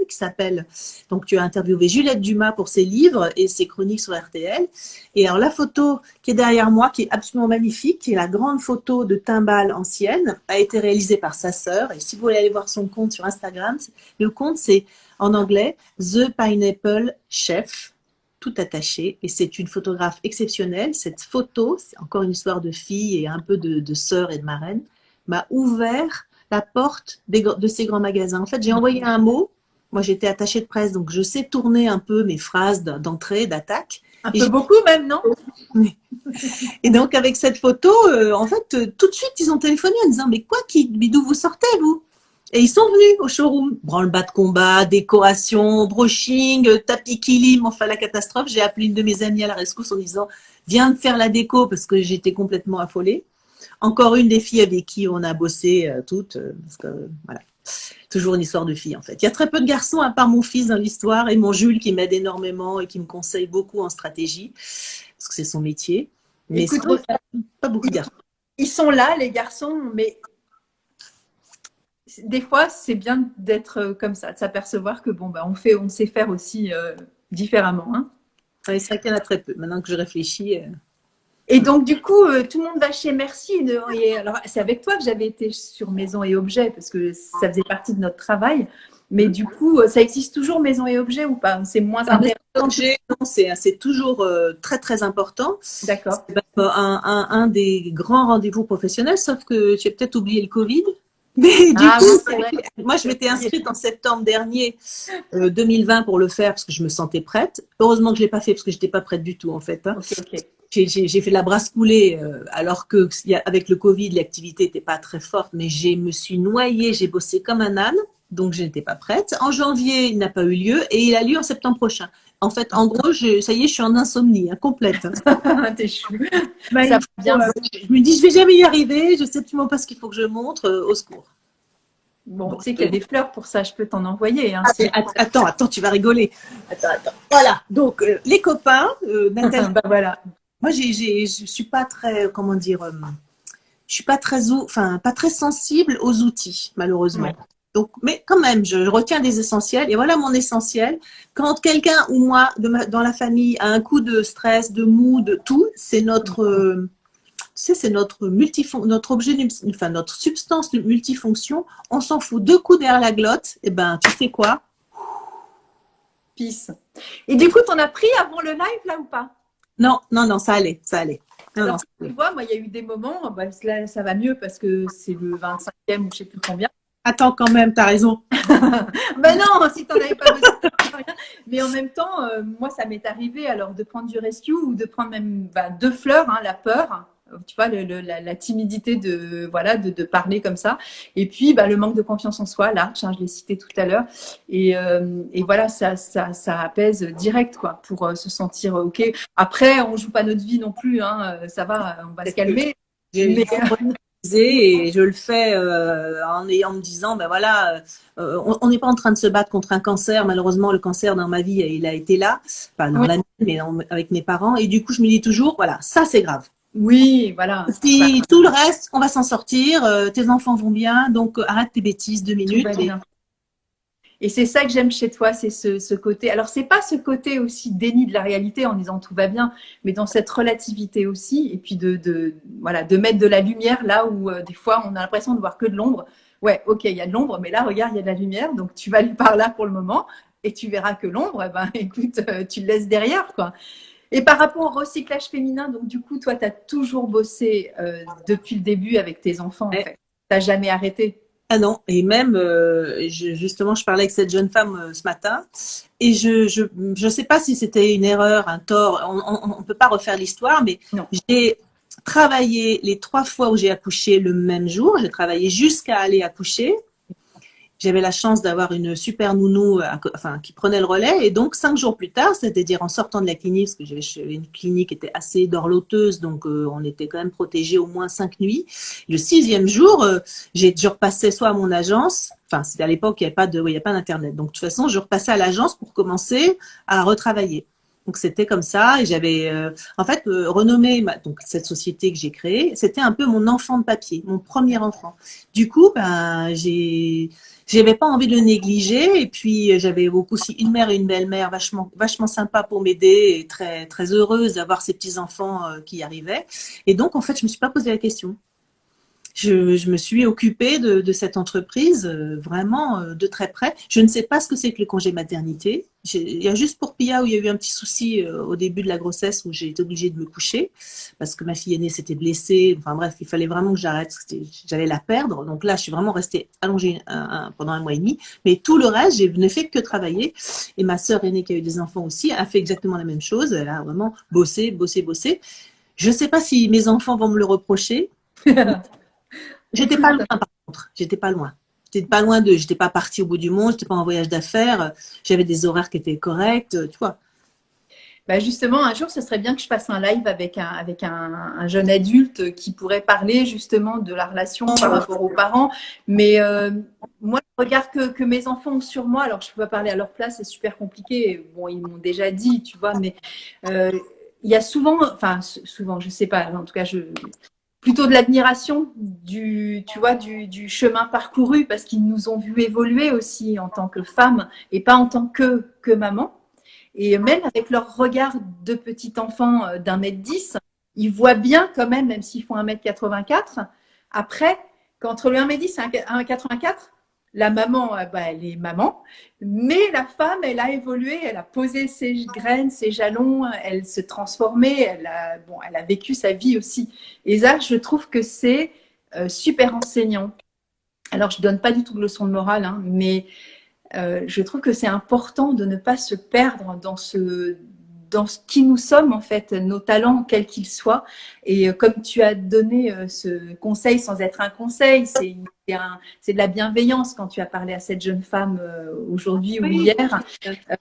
S2: donc tu as interviewé Juliette Dumas pour ses livres et ses chroniques sur RTL. Et alors la photo qui est derrière moi, qui est absolument magnifique, qui est la grande photo de timbales ancienne, a été réalisée par sa sœur. Et si vous voulez aller voir son compte sur Instagram, le compte c'est en anglais The Pineapple Chef, tout attaché, et c'est une photographe exceptionnelle. Cette photo, c'est encore une histoire de fille et un peu de sœur et de marraine, m'a ouvert la porte de ces grands magasins. En fait, j'ai envoyé un mot. Moi, j'étais attachée de presse, donc je sais tourner un peu mes phrases d'entrée, d'attaque.
S1: un peu beaucoup même, non?
S2: Et donc, avec cette photo, en fait, tout de suite, ils ont téléphoné en disant, mais quoi, d'où vous sortez, vous? Et ils sont venus au showroom. Branle-bas de combat, décoration, brushing, tapis kilim, enfin la catastrophe. J'ai appelé une de mes amies à la rescousse en disant, viens me faire la déco, parce que j'étais complètement affolée. Encore une des filles avec qui on a bossé toutes, parce que voilà, toujours une histoire de filles en fait. Il y a très peu de garçons à part mon fils dans l'histoire et mon Jules qui m'aide énormément et qui me conseille beaucoup en stratégie, parce que c'est son métier. Mais
S1: Écoute,
S2: sinon, pas beaucoup de garçons.
S1: ils sont là, les garçons, mais des fois, c'est bien d'être comme ça, de s'apercevoir que bon, bah, on sait faire aussi différemment. Hein.
S2: Ouais, c'est vrai qu'il y en a très peu. Maintenant que je réfléchis.
S1: Et donc, du coup, tout le monde va chez Merci. Et alors, c'est avec toi que j'avais été sur Maison et Objets, parce que ça faisait partie de notre travail. Mais du coup, ça existe toujours Maison et Objets ou pas? C'est moins intéressant.
S2: Non, c'est toujours très très important.
S1: D'accord.
S2: C'est un des grands rendez-vous professionnels, sauf que tu as peut-être oublié le Covid. Mais du
S1: Ah
S2: coup,
S1: oui, c'est vrai.
S2: moi, je m'étais inscrite en septembre dernier 2020 pour le faire parce que je me sentais prête. Heureusement que je l'ai pas fait parce que j'étais pas prête du tout en fait. Hein.
S1: Ok.
S2: J'ai fait la brasse coulée alors que avec le Covid, l'activité n'était pas très forte, mais je me suis noyée, j'ai bossé comme un âne, donc je n'étais pas prête. En janvier, il n'a pas eu lieu et il a lieu en septembre prochain. En fait, en gros, ça y est, je suis en insomnie complète.
S1: T'es chou.
S2: Bah,
S1: Ça va bien.
S2: je me dis, je vais jamais y arriver, je sais absolument pas ce qu'il faut que je montre, au secours.
S1: Bon, tu sais qu'il y a des fleurs pour ça, je peux t'en envoyer. Hein,
S2: attends, tu vas rigoler. Attends. Voilà, donc les copains, Nathalie.
S1: Bah voilà.
S2: Moi, je suis pas très, comment dire, je suis pas très, pas très sensible aux outils, malheureusement.
S1: Ouais.
S2: Donc, mais quand même, je retiens des essentiels. Et voilà mon essentiel. Quand quelqu'un ou moi, dans la famille, a un coup de stress, de mou, de tout, c'est notre, c'est notre notre objet, enfin notre substance multifonction. On s'en fout. 2 coups derrière la glotte. Et ben, tu sais quoi?
S1: Peace. Et du coup, t'en as pris avant le live là ou pas?
S2: Non, ça allait.
S1: Alors, tu vois, moi, il y a eu des moments, bah, là, ça va mieux parce que c'est le 25e ou je sais plus combien.
S2: Attends, quand même, t'as raison.
S1: Ben non, si t'en avais pas besoin, ça sert à rien. Mais en même temps, moi, ça m'est arrivé alors de prendre du rescue ou de prendre même deux fleurs, hein, la peur. Tu vois, la timidité de voilà de parler comme ça, et puis le manque de confiance en soi, l'arche, hein, je l'ai cité tout à l'heure, et voilà, ça apaise direct quoi, pour se sentir ok. Après, on joue pas notre vie non plus, hein, ça va, on va se calmer. Mais
S2: Il faut relativiser et je le fais en me disant, ben voilà, on n'est pas en train de se battre contre un cancer. Malheureusement, le cancer dans ma vie, il a été là, pas dans
S1: oui,
S2: la mienne, mais avec mes parents. Et du coup, je me dis toujours, voilà, ça c'est grave.
S1: oui, voilà,
S2: Si tout le reste, on va s'en sortir, tes enfants vont bien, donc arrête tes bêtises 2 minutes.
S1: tout va bien. Et c'est ça que j'aime chez toi, c'est ce côté. Alors, c'est pas ce côté aussi déni de la réalité en disant tout va bien, mais dans cette relativité aussi, et puis voilà, de mettre de la lumière là où des fois on a l'impression de voir que de l'ombre. Ouais, ok, il y a de l'ombre, mais là, regarde, il y a de la lumière, donc tu vas lui par là pour le moment, et tu verras que l'ombre, eh ben, écoute, tu le laisses derrière, quoi. Et par rapport au recyclage féminin, donc du coup, toi, tu as toujours bossé depuis le début avec tes enfants, en fait. Tu n'as jamais arrêté.
S2: Ah non, et même, justement, je parlais avec cette jeune femme ce matin, et je sais pas si c'était une erreur, un tort, on peut pas refaire l'histoire, mais
S1: Non.
S2: j'ai travaillé les 3 fois où j'ai accouché le même jour, j'ai travaillé jusqu'à aller accoucher. J'avais la chance d'avoir une super nounou enfin, qui prenait le relais. Et donc, 5 jours plus tard, c'est-à-dire en sortant de la clinique, parce que j'avais une clinique qui était assez dorloteuse, donc on était quand même protégés au moins 5 nuits. Le 6e jour, je repassais soit à mon agence, enfin, c'était à l'époque, il n'y avait pas d'Internet. Donc, de toute façon, je repassais à l'agence pour commencer à retravailler. Donc, c'était comme ça. Et j'avais, en fait, renommé donc, cette société que j'ai créée. C'était un peu mon enfant de papier, mon premier enfant. Du coup, ben, j'avais pas envie de le négliger et puis j'avais aussi une mère et une belle-mère vachement sympa pour m'aider et très très heureuse d'avoir ces petits enfants qui arrivaient. Et donc en fait, je me suis pas posé la question. Je me suis occupée de cette entreprise vraiment de très près. Je ne sais pas ce que c'est que le congé maternité. Il y a juste pour Pia où il y a eu un petit souci au début de la grossesse où j'ai été obligée de me coucher parce que ma fille aînée s'était blessée. Enfin bref, il fallait vraiment que j'arrête. J'allais la perdre. Donc là, je suis vraiment restée allongée pendant 1 mois et demi. Mais tout le reste, je n'ai fait que travailler. Et ma sœur aînée qui a eu des enfants aussi a fait exactement la même chose. Elle a vraiment bossé, bossé, bossé. Je ne sais pas si mes enfants vont me le reprocher. J'étais pas
S1: Écoute,
S2: loin, par contre. J'étais pas loin. J'étais pas partie au bout du monde, j'étais pas en voyage d'affaires, j'avais des horaires qui étaient corrects, tu vois.
S1: justement, un jour, ce serait bien que je fasse un live avec un jeune adulte qui pourrait parler justement de la relation par rapport aux parents. Mais moi, le regard que mes enfants ont sur moi, alors je peux pas parler à leur place, c'est super compliqué. Bon, ils m'ont déjà dit, tu vois, mais euh, il y a souvent, enfin souvent, je sais pas, en tout cas, plutôt de l'admiration tu vois, du chemin parcouru parce qu'ils nous ont vu évoluer aussi en tant que femmes et pas en tant que maman. Et même avec leur regard de petit enfant d'1,10 m, ils voient bien quand même s'ils font 1,84 m. Après, qu'entre le 1,10 m et 1,84 m, la maman, elle est maman, mais la femme, elle a évolué, elle a posé ses graines, ses jalons, elle se transformait, elle a vécu sa vie aussi. Et ça, je trouve que c'est super enseignant. Alors, je donne pas du tout de leçon de morale, hein, mais je trouve que c'est important de ne pas se perdre dans ce qui nous sommes, en fait, nos talents, quels qu'ils soient. Et comme tu as donné ce conseil sans être un conseil, c'est de la bienveillance quand tu as parlé à cette jeune femme aujourd'hui ou
S2: Oui.
S1: hier.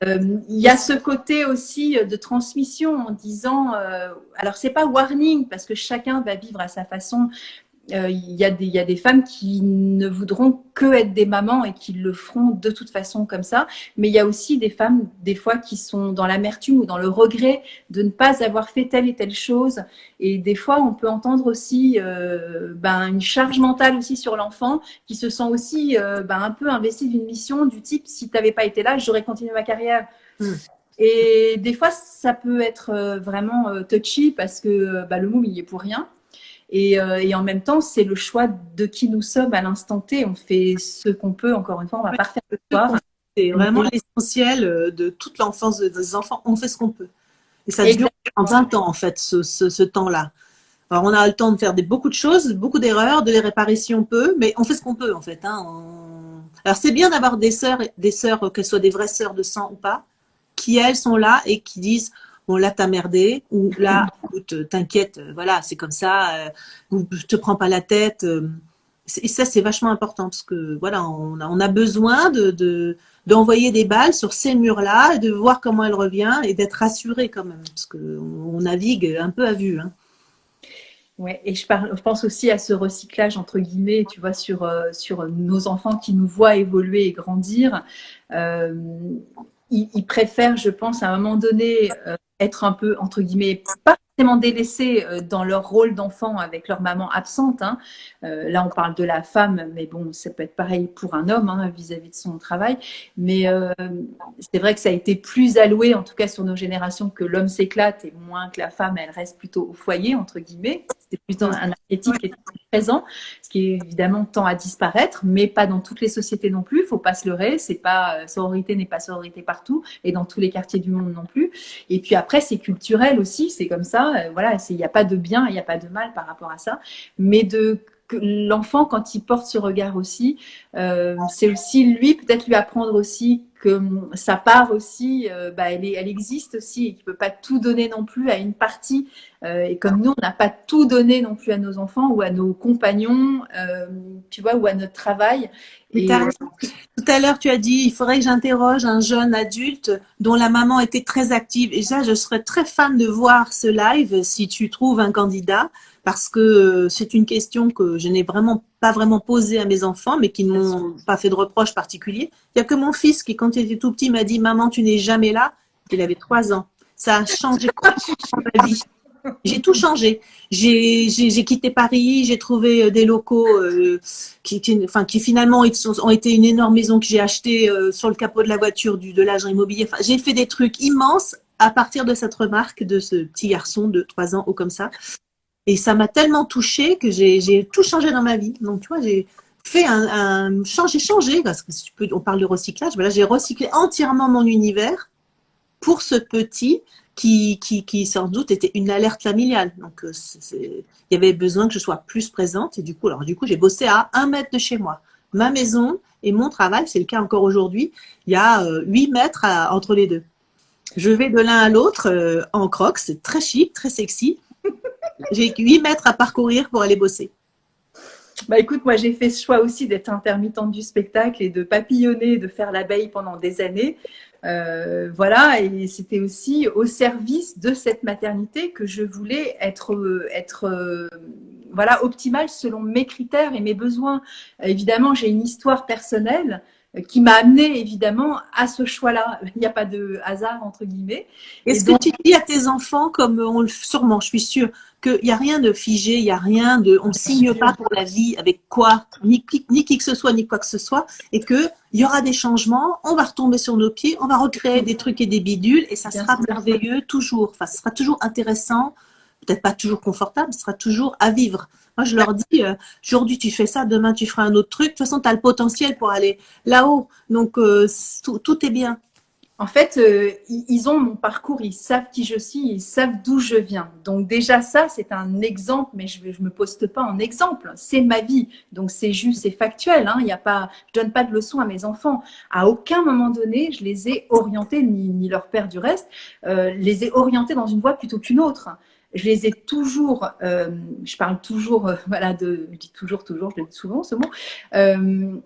S1: Il y a ce côté aussi de transmission en disant, alors c'est pas warning parce que chacun va vivre à sa façon. Il y a des femmes qui ne voudront que être des mamans et qui le feront de toute façon comme ça. Mais il y a aussi des femmes, des fois, qui sont dans l'amertume ou dans le regret de ne pas avoir fait telle et telle chose. Et des fois, on peut entendre aussi une charge mentale aussi sur l'enfant qui se sent aussi un peu investi d'une mission du type, si tu n'avais pas été là, j'aurais continué ma carrière. Et des fois, ça peut être vraiment touchy parce que le moule, il y est pour rien. Et en même temps, c'est le choix de qui nous sommes à l'instant T. On fait ce qu'on peut, encore une fois, on va pas refaire le soir.
S2: C'est vraiment l'essentiel de toute l'enfance des enfants. On fait ce qu'on peut. Et ça dure
S1: Exact.
S2: en 20 ans, en fait, ce temps-là. Alors, on a le temps de faire beaucoup de choses, beaucoup d'erreurs, de les réparer si on peut, mais on fait ce qu'on peut, en fait. Hein. Alors, c'est bien d'avoir des sœurs, qu'elles soient des vraies sœurs de sang ou pas, qui, elles, sont là et qui disent, bon, là, t'as merdé, ou là, écoute, t'inquiète, voilà, c'est comme ça, ou je te prends pas la tête. Et ça, c'est vachement important, parce que, voilà, on a besoin d'envoyer des balles sur ces murs-là, et de voir comment elle revient, et d'être rassuré quand même, parce qu'on navigue un peu à vue, hein.
S1: Ouais, et je pense aussi à ce recyclage entre guillemets, tu vois, sur nos enfants qui nous voient évoluer et grandir. Euh, ils préfèrent, je pense, à un moment donné, être un peu entre guillemets pas forcément délaissés dans leur rôle d'enfant avec leur maman absente. Hein. Là, on parle de la femme, mais bon, ça peut être pareil pour un homme hein, vis-à-vis de son travail. Mais c'est vrai que ça a été plus alloué, en tout cas sur nos générations, que l'homme s'éclate et moins que la femme, elle reste plutôt au foyer, entre guillemets. C'était plus dans un archétype qui était présent, ce qui évidemment tend à disparaître, mais pas dans toutes les sociétés non plus. Il ne faut pas se leurrer, c'est pas sororité n'est pas sororité partout et dans tous les quartiers du monde non plus. Et puis après, c'est culturel aussi, c'est comme ça. Voilà, il n'y a pas de bien, il n'y a pas de mal par rapport à ça, mais de que l'enfant, quand il porte ce regard aussi, c'est aussi lui, peut-être lui apprendre aussi que sa part aussi, elle existe aussi et qu'il ne peut pas tout donner non plus à une partie. Et comme nous, on n'a pas tout donné non plus à nos enfants ou à nos compagnons, tu vois, ou à notre travail.
S2: Et tout à l'heure, tu as dit, il faudrait que j'interroge un jeune adulte dont la maman était très active. Et ça, je serais très fan de voir ce live si tu trouves un candidat, parce que c'est une question que je n'ai vraiment pas vraiment posée à mes enfants, mais qui ne m'ont pas fait de reproches particuliers. Il n'y a que mon fils qui, quand il était tout petit, m'a dit, maman, tu n'es jamais là. Il avait 3 ans. Ça a changé complètement ma vie. J'ai tout changé. J'ai quitté Paris, j'ai trouvé des locaux qui finalement ont été une énorme maison que j'ai achetée sur le capot de la voiture de l'agent immobilier. Enfin, j'ai fait des trucs immenses à partir de cette remarque de ce petit garçon de 3 ans ou comme ça. Et ça m'a tellement touchée que j'ai tout changé dans ma vie. Donc, tu vois, j'ai fait j'ai changé, parce que on parle de recyclage, mais là, j'ai recyclé entièrement mon univers pour ce petit qui sans doute était une alerte familiale. Donc, il y avait besoin que je sois plus présente. Et du coup, j'ai bossé à 1 mètre de chez moi. Ma maison et mon travail, c'est le cas encore aujourd'hui, il y a 8 mètres entre les deux. Je vais de l'un à l'autre en crocs, c'est très chic, très sexy. J'ai 8 mètres à parcourir pour aller bosser.
S1: Bah écoute, moi j'ai fait ce choix aussi d'être intermittente du spectacle et de papillonner, de faire l'abeille pendant des années. Voilà, et c'était aussi au service de cette maternité que je voulais être voilà, optimale selon mes critères et mes besoins. Évidemment, j'ai une histoire personnelle qui m'a amenée évidemment à ce choix-là. Il n'y a pas de hasard entre guillemets.
S2: Est-ce que tu dis à tes enfants, comme sûrement, je suis sûre, qu'il n'y a rien de figé, il n'y a rien de, on ne signe pas pour la vie avec quoi, ni qui que ce soit, ni quoi que ce soit, et qu'il y aura des changements, on va retomber sur nos pieds, on va recréer des trucs et des bidules, et ça sera merveilleux toujours. Enfin, ce sera toujours intéressant, peut-être pas toujours confortable, ce sera toujours à vivre. Moi, je leur dis, aujourd'hui tu fais ça, demain tu feras un autre truc. De toute façon, tu as le potentiel pour aller là-haut. Donc, tout est bien.
S1: En fait, ils ont mon parcours, ils savent qui je suis, ils savent d'où je viens. Donc déjà ça, c'est un exemple, mais je me poste pas en exemple. C'est ma vie, donc c'est juste, c'est factuel. Hein. Il y a pas, je donne pas de leçons à mes enfants. À aucun moment donné, je les ai orientés, ni leur père du reste, les ai orientés dans une voie plutôt qu'une autre. Je les ai toujours, je parle toujours, voilà, je dis toujours, je le dis souvent ce mot.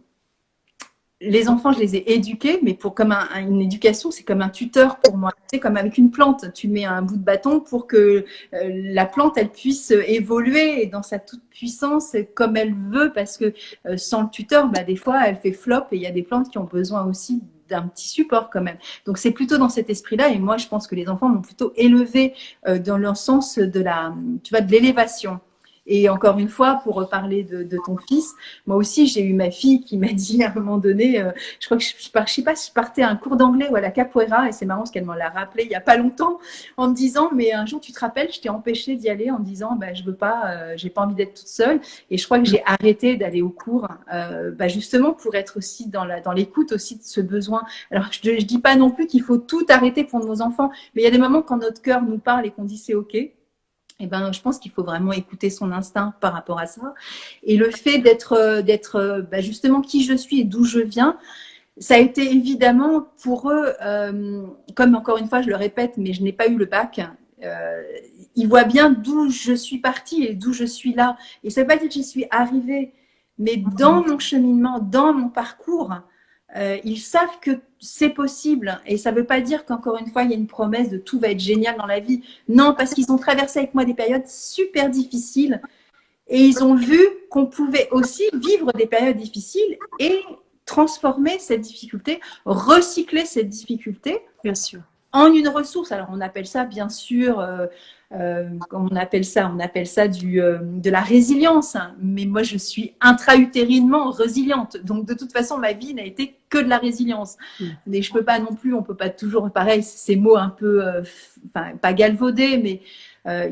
S1: Les enfants, je les ai éduqués, mais pour comme une éducation, c'est comme un tuteur pour moi. C'est comme avec une plante, tu mets un bout de bâton pour que la plante, elle puisse évoluer dans sa toute puissance comme elle veut, parce que sans le tuteur, bah, des fois, elle fait flop et il y a des plantes qui ont besoin aussi d'un petit support quand même. Donc c'est plutôt dans cet esprit-là, et moi je pense que les enfants m'ont plutôt élevé dans le sens de tu vois, de l'élévation. Et encore une fois, pour reparler de ton fils, moi aussi, j'ai eu ma fille qui m'a dit à un moment donné, je crois que je sais pas si je partais à un cours d'anglais ou à la capoeira, et c'est marrant parce qu'elle m'en l'a rappelé il n'y a pas longtemps, en me disant, mais un jour, tu te rappelles, je t'ai empêché d'y aller en me disant, bah, je veux pas, j'ai pas envie d'être toute seule. Et je crois que j'ai arrêté d'aller au cours, bah, justement pour être aussi dans l'écoute aussi de ce besoin. Alors, je dis pas non plus qu'il faut tout arrêter pour nos enfants, mais il y a des moments quand notre cœur nous parle et qu'on dit c'est OK. eh ben, je pense qu'il faut vraiment écouter son instinct par rapport à ça. Et le fait d'être bah, justement qui je suis et d'où je viens, ça a été évidemment pour eux, comme encore une fois, je le répète, mais je n'ai pas eu le bac. Euh, Ils voient bien d'où je suis partie et d'où je suis là. Et ça ne veut pas dire que j'y suis arrivée, mais dans mon cheminement, dans mon parcours, ils savent que c'est possible. Et ça ne veut pas dire qu'encore une fois, il y a une promesse de tout va être génial dans la vie. Non, parce qu'ils ont traversé avec moi des périodes super difficiles et ils ont vu qu'on pouvait aussi vivre des périodes difficiles et transformer cette difficulté, recycler cette difficulté
S2: Bien sûr.
S1: en une ressource. Alors on appelle ça bien sûr, on appelle ça de la résilience. Hein. Mais moi je suis intra-utérinement résiliente. Donc de toute façon ma vie n'a été que de la résilience. Mais je peux pas non plus, on peut pas toujours, pareil, ces mots un peu, enfin pas galvaudés, mais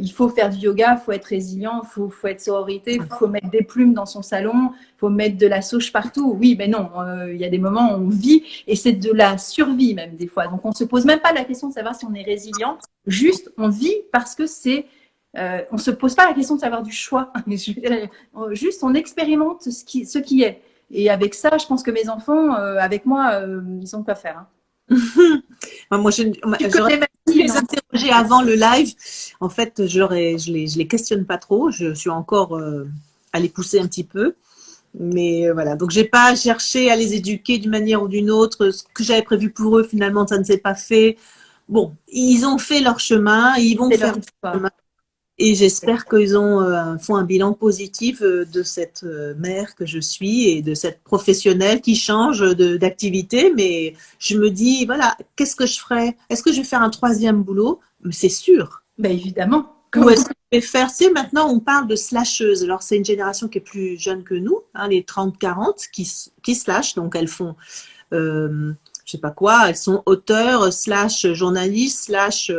S1: il faut faire du yoga, il faut être résilient, faut être sororité, il faut mettre des plumes dans son salon, il faut mettre de la sauge partout. Oui, mais non, il y a des moments où on vit et c'est de la survie même des fois. Donc on se pose même pas la question de savoir si on est résilient, juste on vit parce que c'est on se pose pas la question de savoir du choix, juste on expérimente ce qui est. Et avec ça, je pense que mes enfants, avec moi, ils ont quoi faire. Hein.
S2: Moi, j'aurais pu les interroger avant le live. En fait, je les questionne pas trop. Je suis encore à les pousser un petit peu. Mais voilà, donc j'ai pas cherché à les éduquer d'une manière ou d'une autre. Ce que j'avais prévu pour eux, finalement, ça ne s'est pas fait. Bon, ils ont fait leur chemin, ils vont faire leur chemin. Et j'espère qu'ils font un bilan positif de cette mère que je suis et de cette professionnelle qui change d'activité. Mais je me dis, voilà, qu'est-ce que je ferais? Est-ce que je vais faire un troisième boulot? C'est sûr.
S1: Ben évidemment.
S2: Ou est-ce que je vais faire, tu sais, maintenant on parle de slasheuses. Alors c'est une génération qui est plus jeune que nous, hein, les 30-40, qui slashent, donc elles font je sais pas quoi, elles sont auteurs, slash journalistes, slash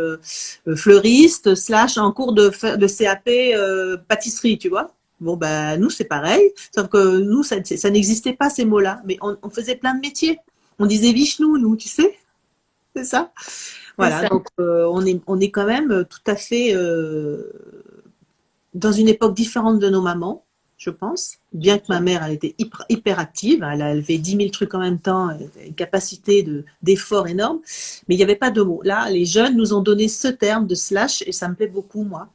S2: fleuristes, slash en cours de CAP pâtisserie, tu vois. Bon, ben, nous, c'est pareil. Sauf que nous, ça n'existait pas, ces mots-là. Mais on faisait plein de métiers. On disait Vishnu, nous, tu sais. C'est ça. Voilà. Donc, on est quand même tout à fait dans une époque différente de nos mamans, je pense. Bien que ma mère, elle était hyper active, elle a fait 10 000 trucs en même temps, elle avait une capacité d'effort énorme, mais il n'y avait pas de mots. Là, les jeunes nous ont donné ce terme de slash, et ça me plaît beaucoup, moi,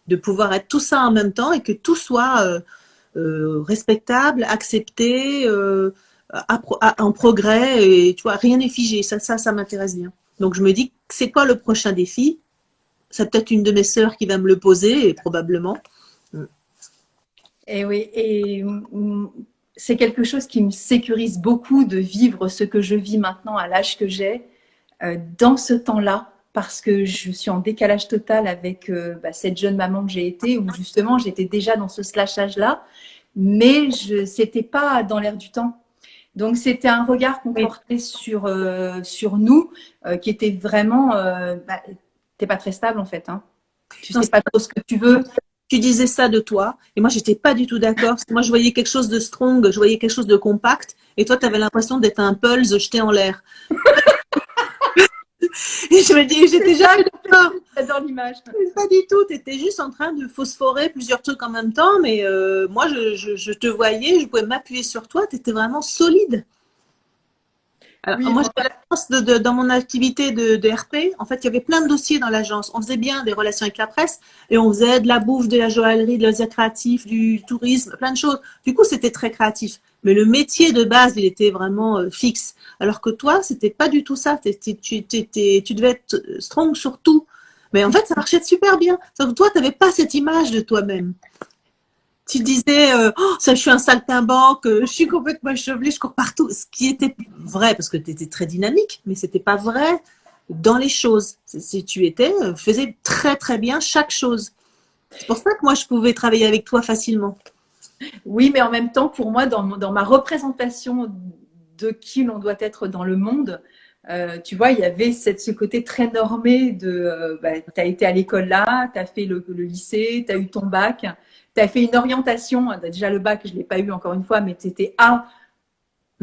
S2: de pouvoir être tout ça en même temps et que tout soit respectable, accepté, en progrès, et tu vois, rien n'est figé. Ça m'intéresse bien. Donc, je me dis, c'est quoi le prochain défi? C'est peut-être une de mes sœurs qui va me le poser, et probablement.
S1: Et oui, et c'est quelque chose qui me sécurise beaucoup de vivre ce que je vis maintenant à l'âge que j'ai, dans ce temps-là, parce que je suis en décalage total avec cette jeune maman que j'ai été, où justement j'étais déjà dans ce slashage-là, mais c'était pas dans l'air du temps. Donc c'était un regard qu'on portait sur nous, qui était vraiment, t'es pas très stable en fait, hein. Tu sais pas trop ce que tu veux.
S2: Tu disais ça de toi, et moi j'étais pas du tout d'accord, parce que moi je voyais quelque chose de strong, je voyais quelque chose de compact, et toi tu avais l'impression d'être un pulse jeté en l'air. Et je me dis, j'étais jamais d'accord.
S1: J'adore l'image.
S2: Pas du tout, tu étais juste en train de phosphorer plusieurs trucs en même temps, mais moi je te voyais, je pouvais m'appuyer sur toi, tu étais vraiment solide. Alors, oui, moi, j'avais la chance dans mon activité de RP. En fait, il y avait plein de dossiers dans l'agence. On faisait bien des relations avec la presse et on faisait de la bouffe, de la joaillerie, de loisirs créatifs, du tourisme, plein de choses. Du coup, c'était très créatif. Mais le métier de base, il était vraiment fixe. Alors que toi, c'était pas du tout ça. Tu devais être strong sur tout. Mais en fait, ça marchait super bien. Sauf que toi, tu n'avais pas cette image de toi-même. Tu disais, ça, je suis un saltimbanque, je suis complètement échevelée, je cours partout. Ce qui était vrai, parce que tu étais très dynamique, mais c'était pas vrai dans les choses. Si tu faisais très très bien chaque chose. C'est pour ça que moi, je pouvais travailler avec toi facilement.
S1: Oui, mais en même temps, pour moi, dans ma représentation de qui l'on doit être dans le monde, tu vois, il y avait ce côté très normé de tu as été à l'école là, tu as fait le lycée, tu as eu ton bac, tu as fait une orientation. Déjà, le bac, je ne l'ai pas eu encore une fois, mais tu étais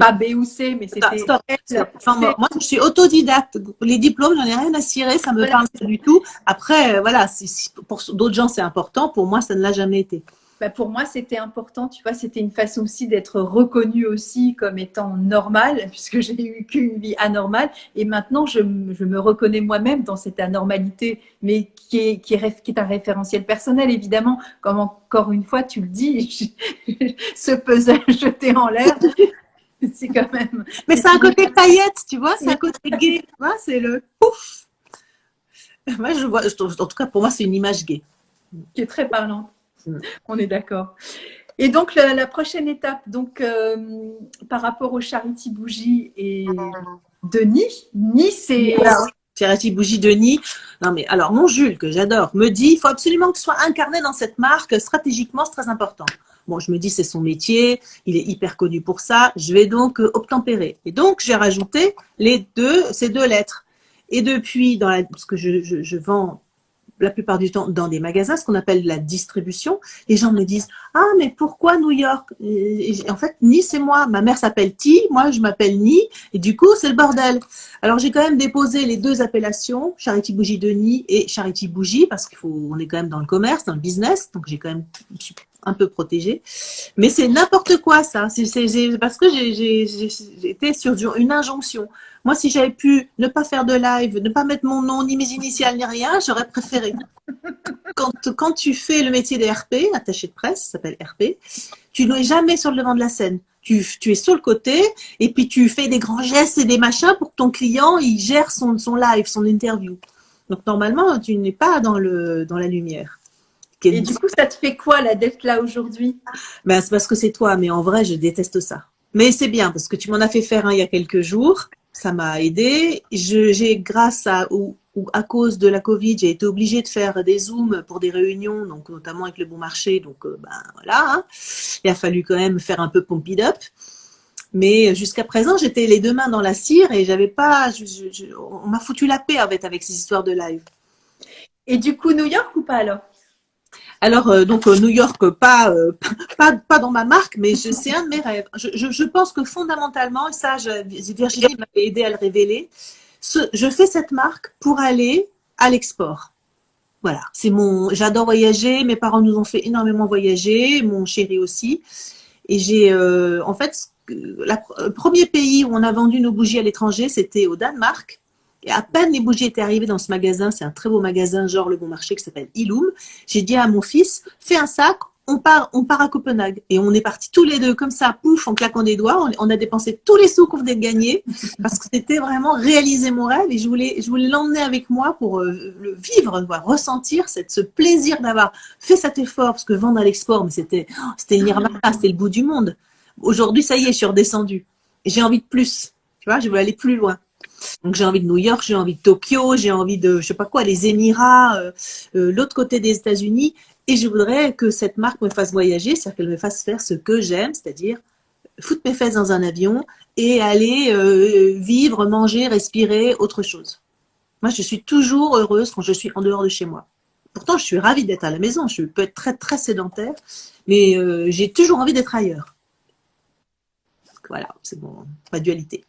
S1: pas B ou C, mais c'était
S2: Stop.
S1: L.
S2: Enfin, moi, je suis autodidacte. Les diplômes, j'en ai rien à cirer, ça me parle pas du tout. Après, voilà, pour d'autres gens, c'est important. Pour moi, ça ne l'a jamais été.
S1: Bah pour moi, c'était important, tu vois, c'était une façon aussi d'être reconnue aussi comme étant normale, puisque j'ai eu qu'une vie anormale. Et maintenant, je me reconnais moi-même dans cette anormalité, mais qui est un référentiel personnel, évidemment. Comme encore une fois, tu le dis, ce puzzle jeté en l'air, c'est quand même…
S2: Mais c'est un côté paillette, tu vois, c'est un côté gay, tu vois, c'est le pouf. Moi, je vois, en tout cas, pour moi, c'est une image gay.
S1: Qui est très parlante. On est d'accord. Et donc, la prochaine étape, donc, par rapport au Charity Bougie et de Nid, c'est…
S2: Charity Bougie de Nid. Non, mais alors, mon Jules, que j'adore, me dit il faut absolument que tu sois incarné dans cette marque. Stratégiquement, c'est très important. Bon, je me dis, c'est son métier, il est hyper connu pour ça. Je vais donc obtempérer. Et donc, j'ai rajouté ces deux lettres. Et depuis, parce que je vends la plupart du temps dans des magasins, ce qu'on appelle la distribution, les gens me disent « Ah, mais pourquoi New York ?» En fait, Ni, c'est moi. Ma mère s'appelle Ti, moi, je m'appelle Ni, et du coup, c'est le bordel. Alors, j'ai quand même déposé les deux appellations, Charity Bougie de Ni et Charity Bougie, parce qu'on est quand même dans le commerce, dans le business, donc j'ai quand même un peu protégée. Mais c'est n'importe quoi, ça. Parce que j'étais sur une injonction. Moi, si j'avais pu ne pas faire de live, ne pas mettre mon nom, ni mes initiales, ni rien, j'aurais préféré. Quand tu fais le métier de RP, attaché de presse, ça s'appelle RP, tu n'es jamais sur le devant de la scène. Tu es sur le côté et puis tu fais des grands gestes et des machins pour que ton client il gère son live, son interview. Donc normalement, tu n'es pas dans la lumière.
S1: Et du coup, ça te fait quoi là d'être là aujourd'hui?
S2: Ben, c'est parce que c'est toi, mais en vrai, je déteste ça. Mais c'est bien parce que tu m'en as fait faire un il y a quelques jours. Ça m'a aidé. Grâce à cause de la Covid, j'ai été obligée de faire des Zooms pour des réunions, donc notamment avec le Bon Marché. Donc, ben voilà, hein. Il a fallu quand même faire un peu pump it up. Mais jusqu'à présent, j'étais les deux mains dans la cire et j'avais pas. On m'a foutu la paix avec ces histoires de live.
S1: Et du coup, New York ou pas alors?
S2: Alors, donc New York, pas dans ma marque, mais c'est un de mes rêves. Je pense que fondamentalement, et ça, Virginie m'avait aidé à le révéler, je fais cette marque pour aller à l'export. Voilà, j'adore voyager, mes parents nous ont fait énormément voyager, mon chéri aussi. Et en fait, le premier pays où on a vendu nos bougies à l'étranger, c'était au Danemark. Et à peine les bougies étaient arrivées dans ce magasin, c'est un très beau magasin, genre le Bon Marché, qui s'appelle Illum. J'ai dit à mon fils, fais un sac, on part à Copenhague. Et on est partis tous les deux comme ça, pouf, en claquant des doigts. On a dépensé tous les sous qu'on venait de gagner parce que c'était vraiment réaliser mon rêve et je voulais l'emmener avec moi pour le vivre, ressentir ce plaisir d'avoir fait cet effort parce que vendre à l'export, mais c'était le nirvana, c'était le bout du monde. Aujourd'hui, ça y est, je suis redescendue. Et j'ai envie de plus. Tu vois, je veux aller plus loin. Donc j'ai envie de New York, j'ai envie de Tokyo, j'ai envie de, je sais pas quoi, les Émirats, l'autre côté des États-Unis. Et je voudrais que cette marque me fasse voyager, c'est-à-dire qu'elle me fasse faire ce que j'aime, c'est-à-dire foutre mes fesses dans un avion et aller vivre, manger, respirer, autre chose. Moi, je suis toujours heureuse quand je suis en dehors de chez moi. Pourtant, je suis ravie d'être à la maison. Je peux être très, très sédentaire, mais j'ai toujours envie d'être ailleurs. Voilà, c'est ma dualité.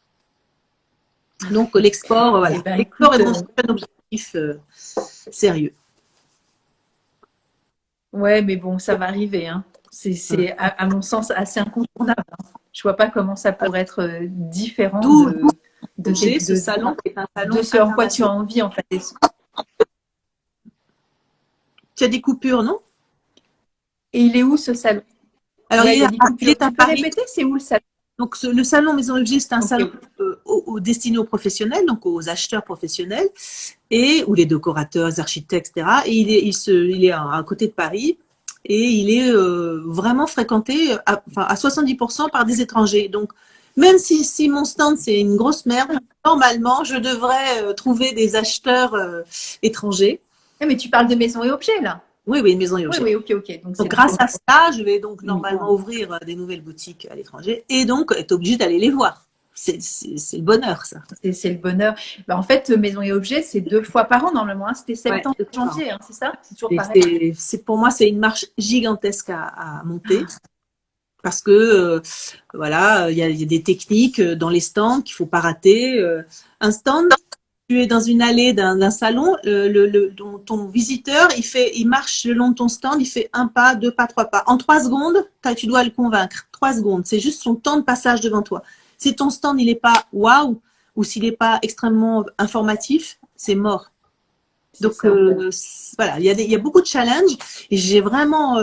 S2: Donc l'export, voilà.
S1: Eh ben,
S2: l'export est mon prochain objectif sérieux.
S1: Ouais, mais bon, ça va arriver. Hein. C'est à mon sens assez incontournable. Hein. Je vois pas comment ça pourrait être différent de
S2: ce salon est un salon
S1: de ce en quoi tu as envie en fait.
S2: Tu as des coupures, non?
S1: Et il est où ce salon?
S2: Alors il est à Paris.
S1: Tu peux répéter, c'est où le salon?
S2: Donc le salon Maison Objet, c'est un salon destiné aux professionnels, donc aux acheteurs professionnels, ou les décorateurs, architectes, etc. Et il est à côté de Paris et il est vraiment fréquenté à 70% par des étrangers. Donc même si mon stand c'est une grosse merde, normalement je devrais trouver des acheteurs étrangers.
S1: Mais tu parles de maison et objets là.
S2: Oui, maison et objets.
S1: Oui, ok.
S2: Donc grâce à ça, je vais donc normalement ouvrir des nouvelles boutiques à l'étranger et donc être obligée d'aller les voir. C'est le bonheur, ça.
S1: C'est le bonheur. Ben, en fait, maison et objets, c'est 2 fois par an normalement. Hein. C'était septembre et janvier, hein, c'est ça? C'est toujours pareil.
S2: Pour moi, c'est une marche gigantesque à monter. parce que voilà, il y a des techniques dans les stands qu'il faut pas rater. Un stand, tu es dans une allée d'un salon, ton visiteur, il marche le long de ton stand, il fait un pas, deux pas, trois pas. En 3 secondes, tu dois le convaincre. 3 secondes, c'est juste son temps de passage devant toi. Si ton stand il est pas waouh ou s'il n'est pas extrêmement informatif, c'est mort. Donc voilà, il y a beaucoup de challenges et j'ai vraiment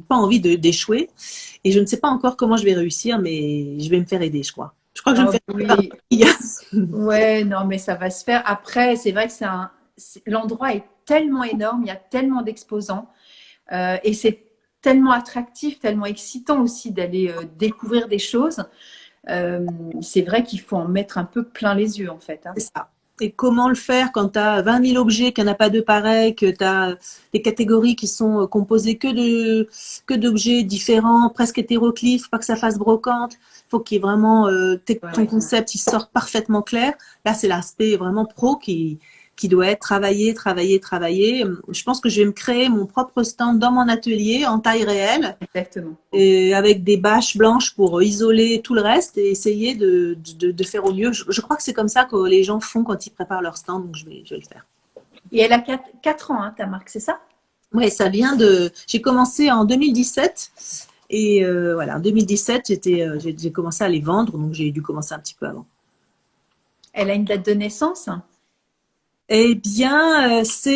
S2: pas envie d'échouer et je ne sais pas encore comment je vais réussir, mais je vais me faire aider, je crois. Je crois que je vais me faire
S1: aider. Ouais, non, mais ça va se faire. Après, c'est vrai que l'endroit est tellement énorme, il y a tellement d'exposants et c'est tellement attractif, tellement excitant aussi d'aller découvrir des choses. C'est vrai qu'il faut en mettre un peu plein les yeux en fait. Hein.
S2: C'est ça. Et comment le faire quand tu as 20 000 objets, qu'il n'y en a pas de pareil, que tu as des catégories qui sont composées que d'objets différents, presque hétéroclites, faut pas que ça fasse brocante, faut qu'il y ait vraiment ton concept il sorte parfaitement clair. Là, c'est l'aspect vraiment pro qui doit être travaillé. Je pense que je vais me créer mon propre stand dans mon atelier en taille réelle.
S1: Exactement.
S2: Et avec des bâches blanches pour isoler tout le reste et essayer de faire au mieux. Je crois que c'est comme ça que les gens font quand ils préparent leur stand, donc je vais le faire.
S1: Et elle a 4 ans, hein, ta marque, c'est ça?
S2: Oui, ça vient de... J'ai commencé en 2017 et voilà, en 2017, j'ai commencé à les vendre, donc j'ai dû commencer un petit peu avant.
S1: Elle a une date de naissance?
S2: Eh bien, ça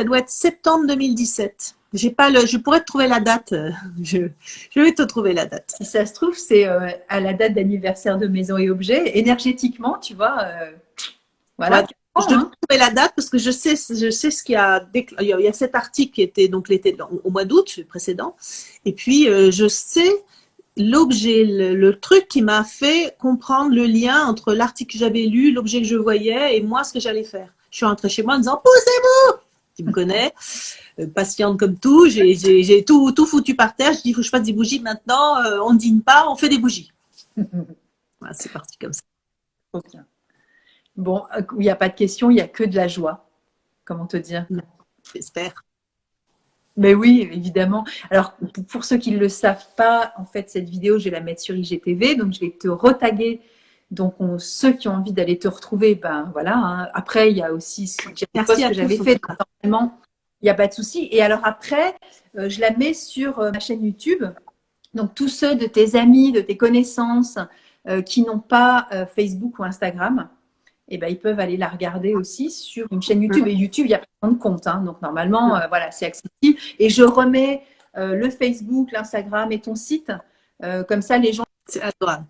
S2: doit être septembre 2017. Je pourrais te trouver la date. Je vais te trouver la date.
S1: Si ça se trouve, c'est à la date d'anniversaire de Maison et Objets. Énergétiquement, tu vois, voilà.
S2: Ouais, je devrais trouver la date parce que je sais ce qu'il y a. Il y a cet article qui était donc l'été au mois d'août précédent. Et puis, je sais l'objet, le truc qui m'a fait comprendre le lien entre l'article que j'avais lu, l'objet que je voyais et moi, ce que j'allais faire. Je suis rentrée chez moi en disant poussez-vous. Tu me connais, patiente comme tout. J'ai tout foutu par terre. Je dis il faut que je fasse des bougies maintenant. On ne dîne pas, on fait des bougies. Voilà, c'est parti comme ça.
S1: Okay. Bon, il n'y a pas de question, il n'y a que de la joie. Comment te dire?
S2: J'espère.
S1: Mais oui, évidemment. Alors, pour ceux qui ne le savent pas, en fait, cette vidéo, je vais la mettre sur IGTV, donc je vais te retaguer. Donc, ceux qui ont envie d'aller te retrouver, ben voilà. Hein. Après, il y a aussi ce que j'avais fait. Normalement, il n'y a pas de souci. Et alors après, je la mets sur ma chaîne YouTube. Donc, tous ceux de tes amis, de tes connaissances qui n'ont pas Facebook ou Instagram, eh ben, ils peuvent aller la regarder aussi sur une chaîne YouTube. Et YouTube, il y a plein de comptes. Hein. Donc, normalement, voilà, c'est accessible. Et je remets le Facebook, l'Instagram et ton site. Comme ça, les gens...
S2: C'est adorable.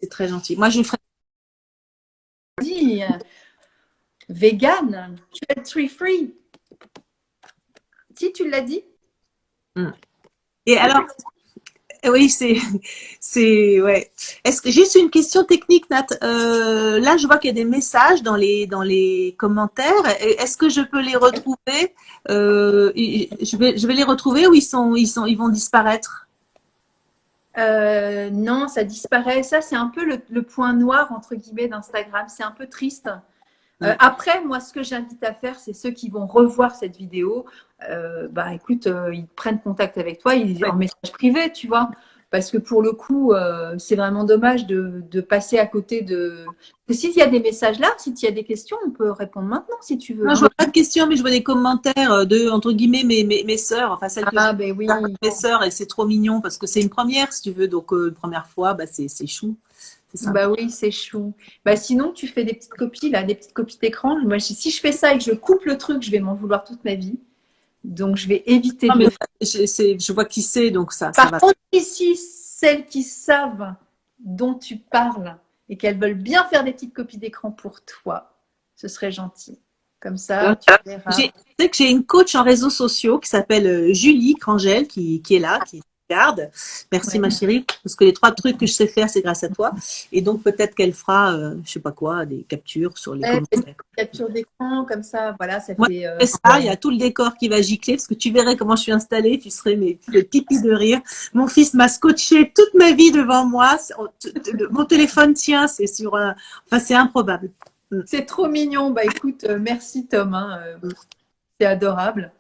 S2: C'est très gentil. Moi, je ferai...
S1: Vegan, cruelty free. Si, tu l'as dit.
S2: Et alors, oui, ouais. Est-ce que juste une question technique, Nat? Là, je vois qu'il y a des messages dans les commentaires. Est-ce que je peux les retrouver? Je vais les retrouver ou ils vont disparaître?
S1: Non, ça disparaît. Ça, c'est un peu le point noir entre guillemets d'Instagram. C'est un peu triste. Après, moi, ce que j'invite à faire, c'est ceux qui vont revoir cette vidéo, bah écoute, ils prennent contact avec toi, en message privé, tu vois. Parce que pour le coup, c'est vraiment dommage de passer à côté de... S'il y a des messages là, si tu as des questions, on peut répondre maintenant si tu veux.
S2: Non, je vois pas de questions, mais je vois des commentaires de, entre guillemets, mes sœurs, enfin celles que
S1: ben oui.
S2: mes sœurs, et c'est trop mignon parce que c'est une première, si tu veux, donc première fois, bah c'est chou.
S1: Bah oui, c'est chou. Bah sinon, tu fais des petites copies, là, des petites copies d'écran. Moi, si je fais ça et que je coupe le truc, je vais m'en vouloir toute ma vie. Donc, je vais éviter de le faire.
S2: Je vois qui c'est, donc ça
S1: Par
S2: va.
S1: contre, ici, celles qui savent dont tu parles et qu'elles veulent bien faire des petites copies d'écran pour toi, ce serait gentil. Comme ça, tu verras.
S2: Tu sais que j'ai une coach en réseaux sociaux qui s'appelle Julie Crangel qui est là, qui est regarde. Merci
S1: Ouais.
S2: ma chérie, parce que les 3 trucs que je sais faire, c'est grâce à toi. Et donc peut-être qu'elle fera, je sais pas quoi, des captures sur les
S1: Ouais,
S2: commentaires.
S1: capture d'écran, comme ça, voilà, ça
S2: Moi,
S1: fait.
S2: je fais ça, il y a tout le décor qui va gicler, parce que tu verrais comment je suis installée, tu serais mais tu fais pipi de rire. Mon fils m'a scotché toute ma vie devant moi. Mon téléphone tient, c'est sur un. Enfin, c'est improbable.
S1: C'est trop mignon. Bah écoute, merci Tom, hein, c'est adorable.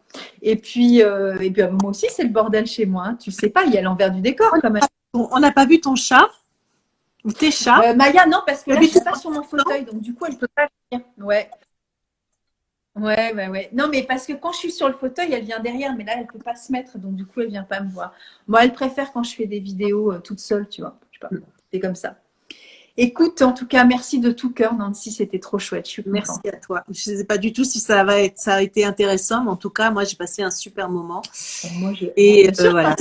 S1: Et puis moi aussi, c'est le bordel chez moi, hein. Tu sais pas, il y a l'envers du décor quand même.
S2: On n'a pas vu ton chat ou tes chats.
S1: Maya, non, parce que là, je
S2: Habite-
S1: suis pas sur mon fauteuil, donc du coup, elle peut pas venir. Ouais, ouais, ouais, ouais. Non, mais parce que quand je suis sur le fauteuil, elle vient derrière, mais là, elle peut pas se mettre, donc du coup, elle vient pas me voir. Moi, elle préfère quand je fais des vidéos toute seule, tu vois. Je sais pas, c'est comme ça. Écoute, en tout cas, merci de tout cœur, Nancy, c'était trop chouette, je suis
S2: Merci
S1: contente.
S2: à toi. Je ne sais pas du tout si ça a été intéressant, mais en tout cas, moi, j'ai passé un super moment.
S1: Moi,
S2: Et
S1: bien sûr,
S2: voilà,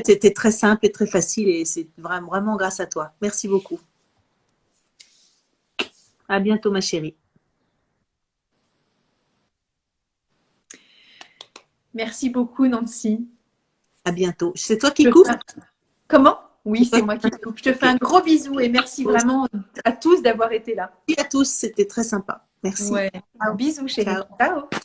S2: c'était très simple et très facile, et c'est vraiment, vraiment grâce à toi. Merci beaucoup. À bientôt, ma chérie.
S1: merci beaucoup, Nancy.
S2: À bientôt. C'est toi qui
S1: Je
S2: coupes?
S1: fais Comment? Oui,
S2: C'est toi
S1: c'est moi qui
S2: qui
S1: te coupe. Je te fais
S2: coupes.
S1: un gros bisou et merci vraiment à tous d'avoir été là.
S2: Merci à tous, c'était très sympa. Merci.
S1: Ouais.
S2: Ciao.
S1: Bisous, chérie.
S2: Ciao.
S1: Ciao.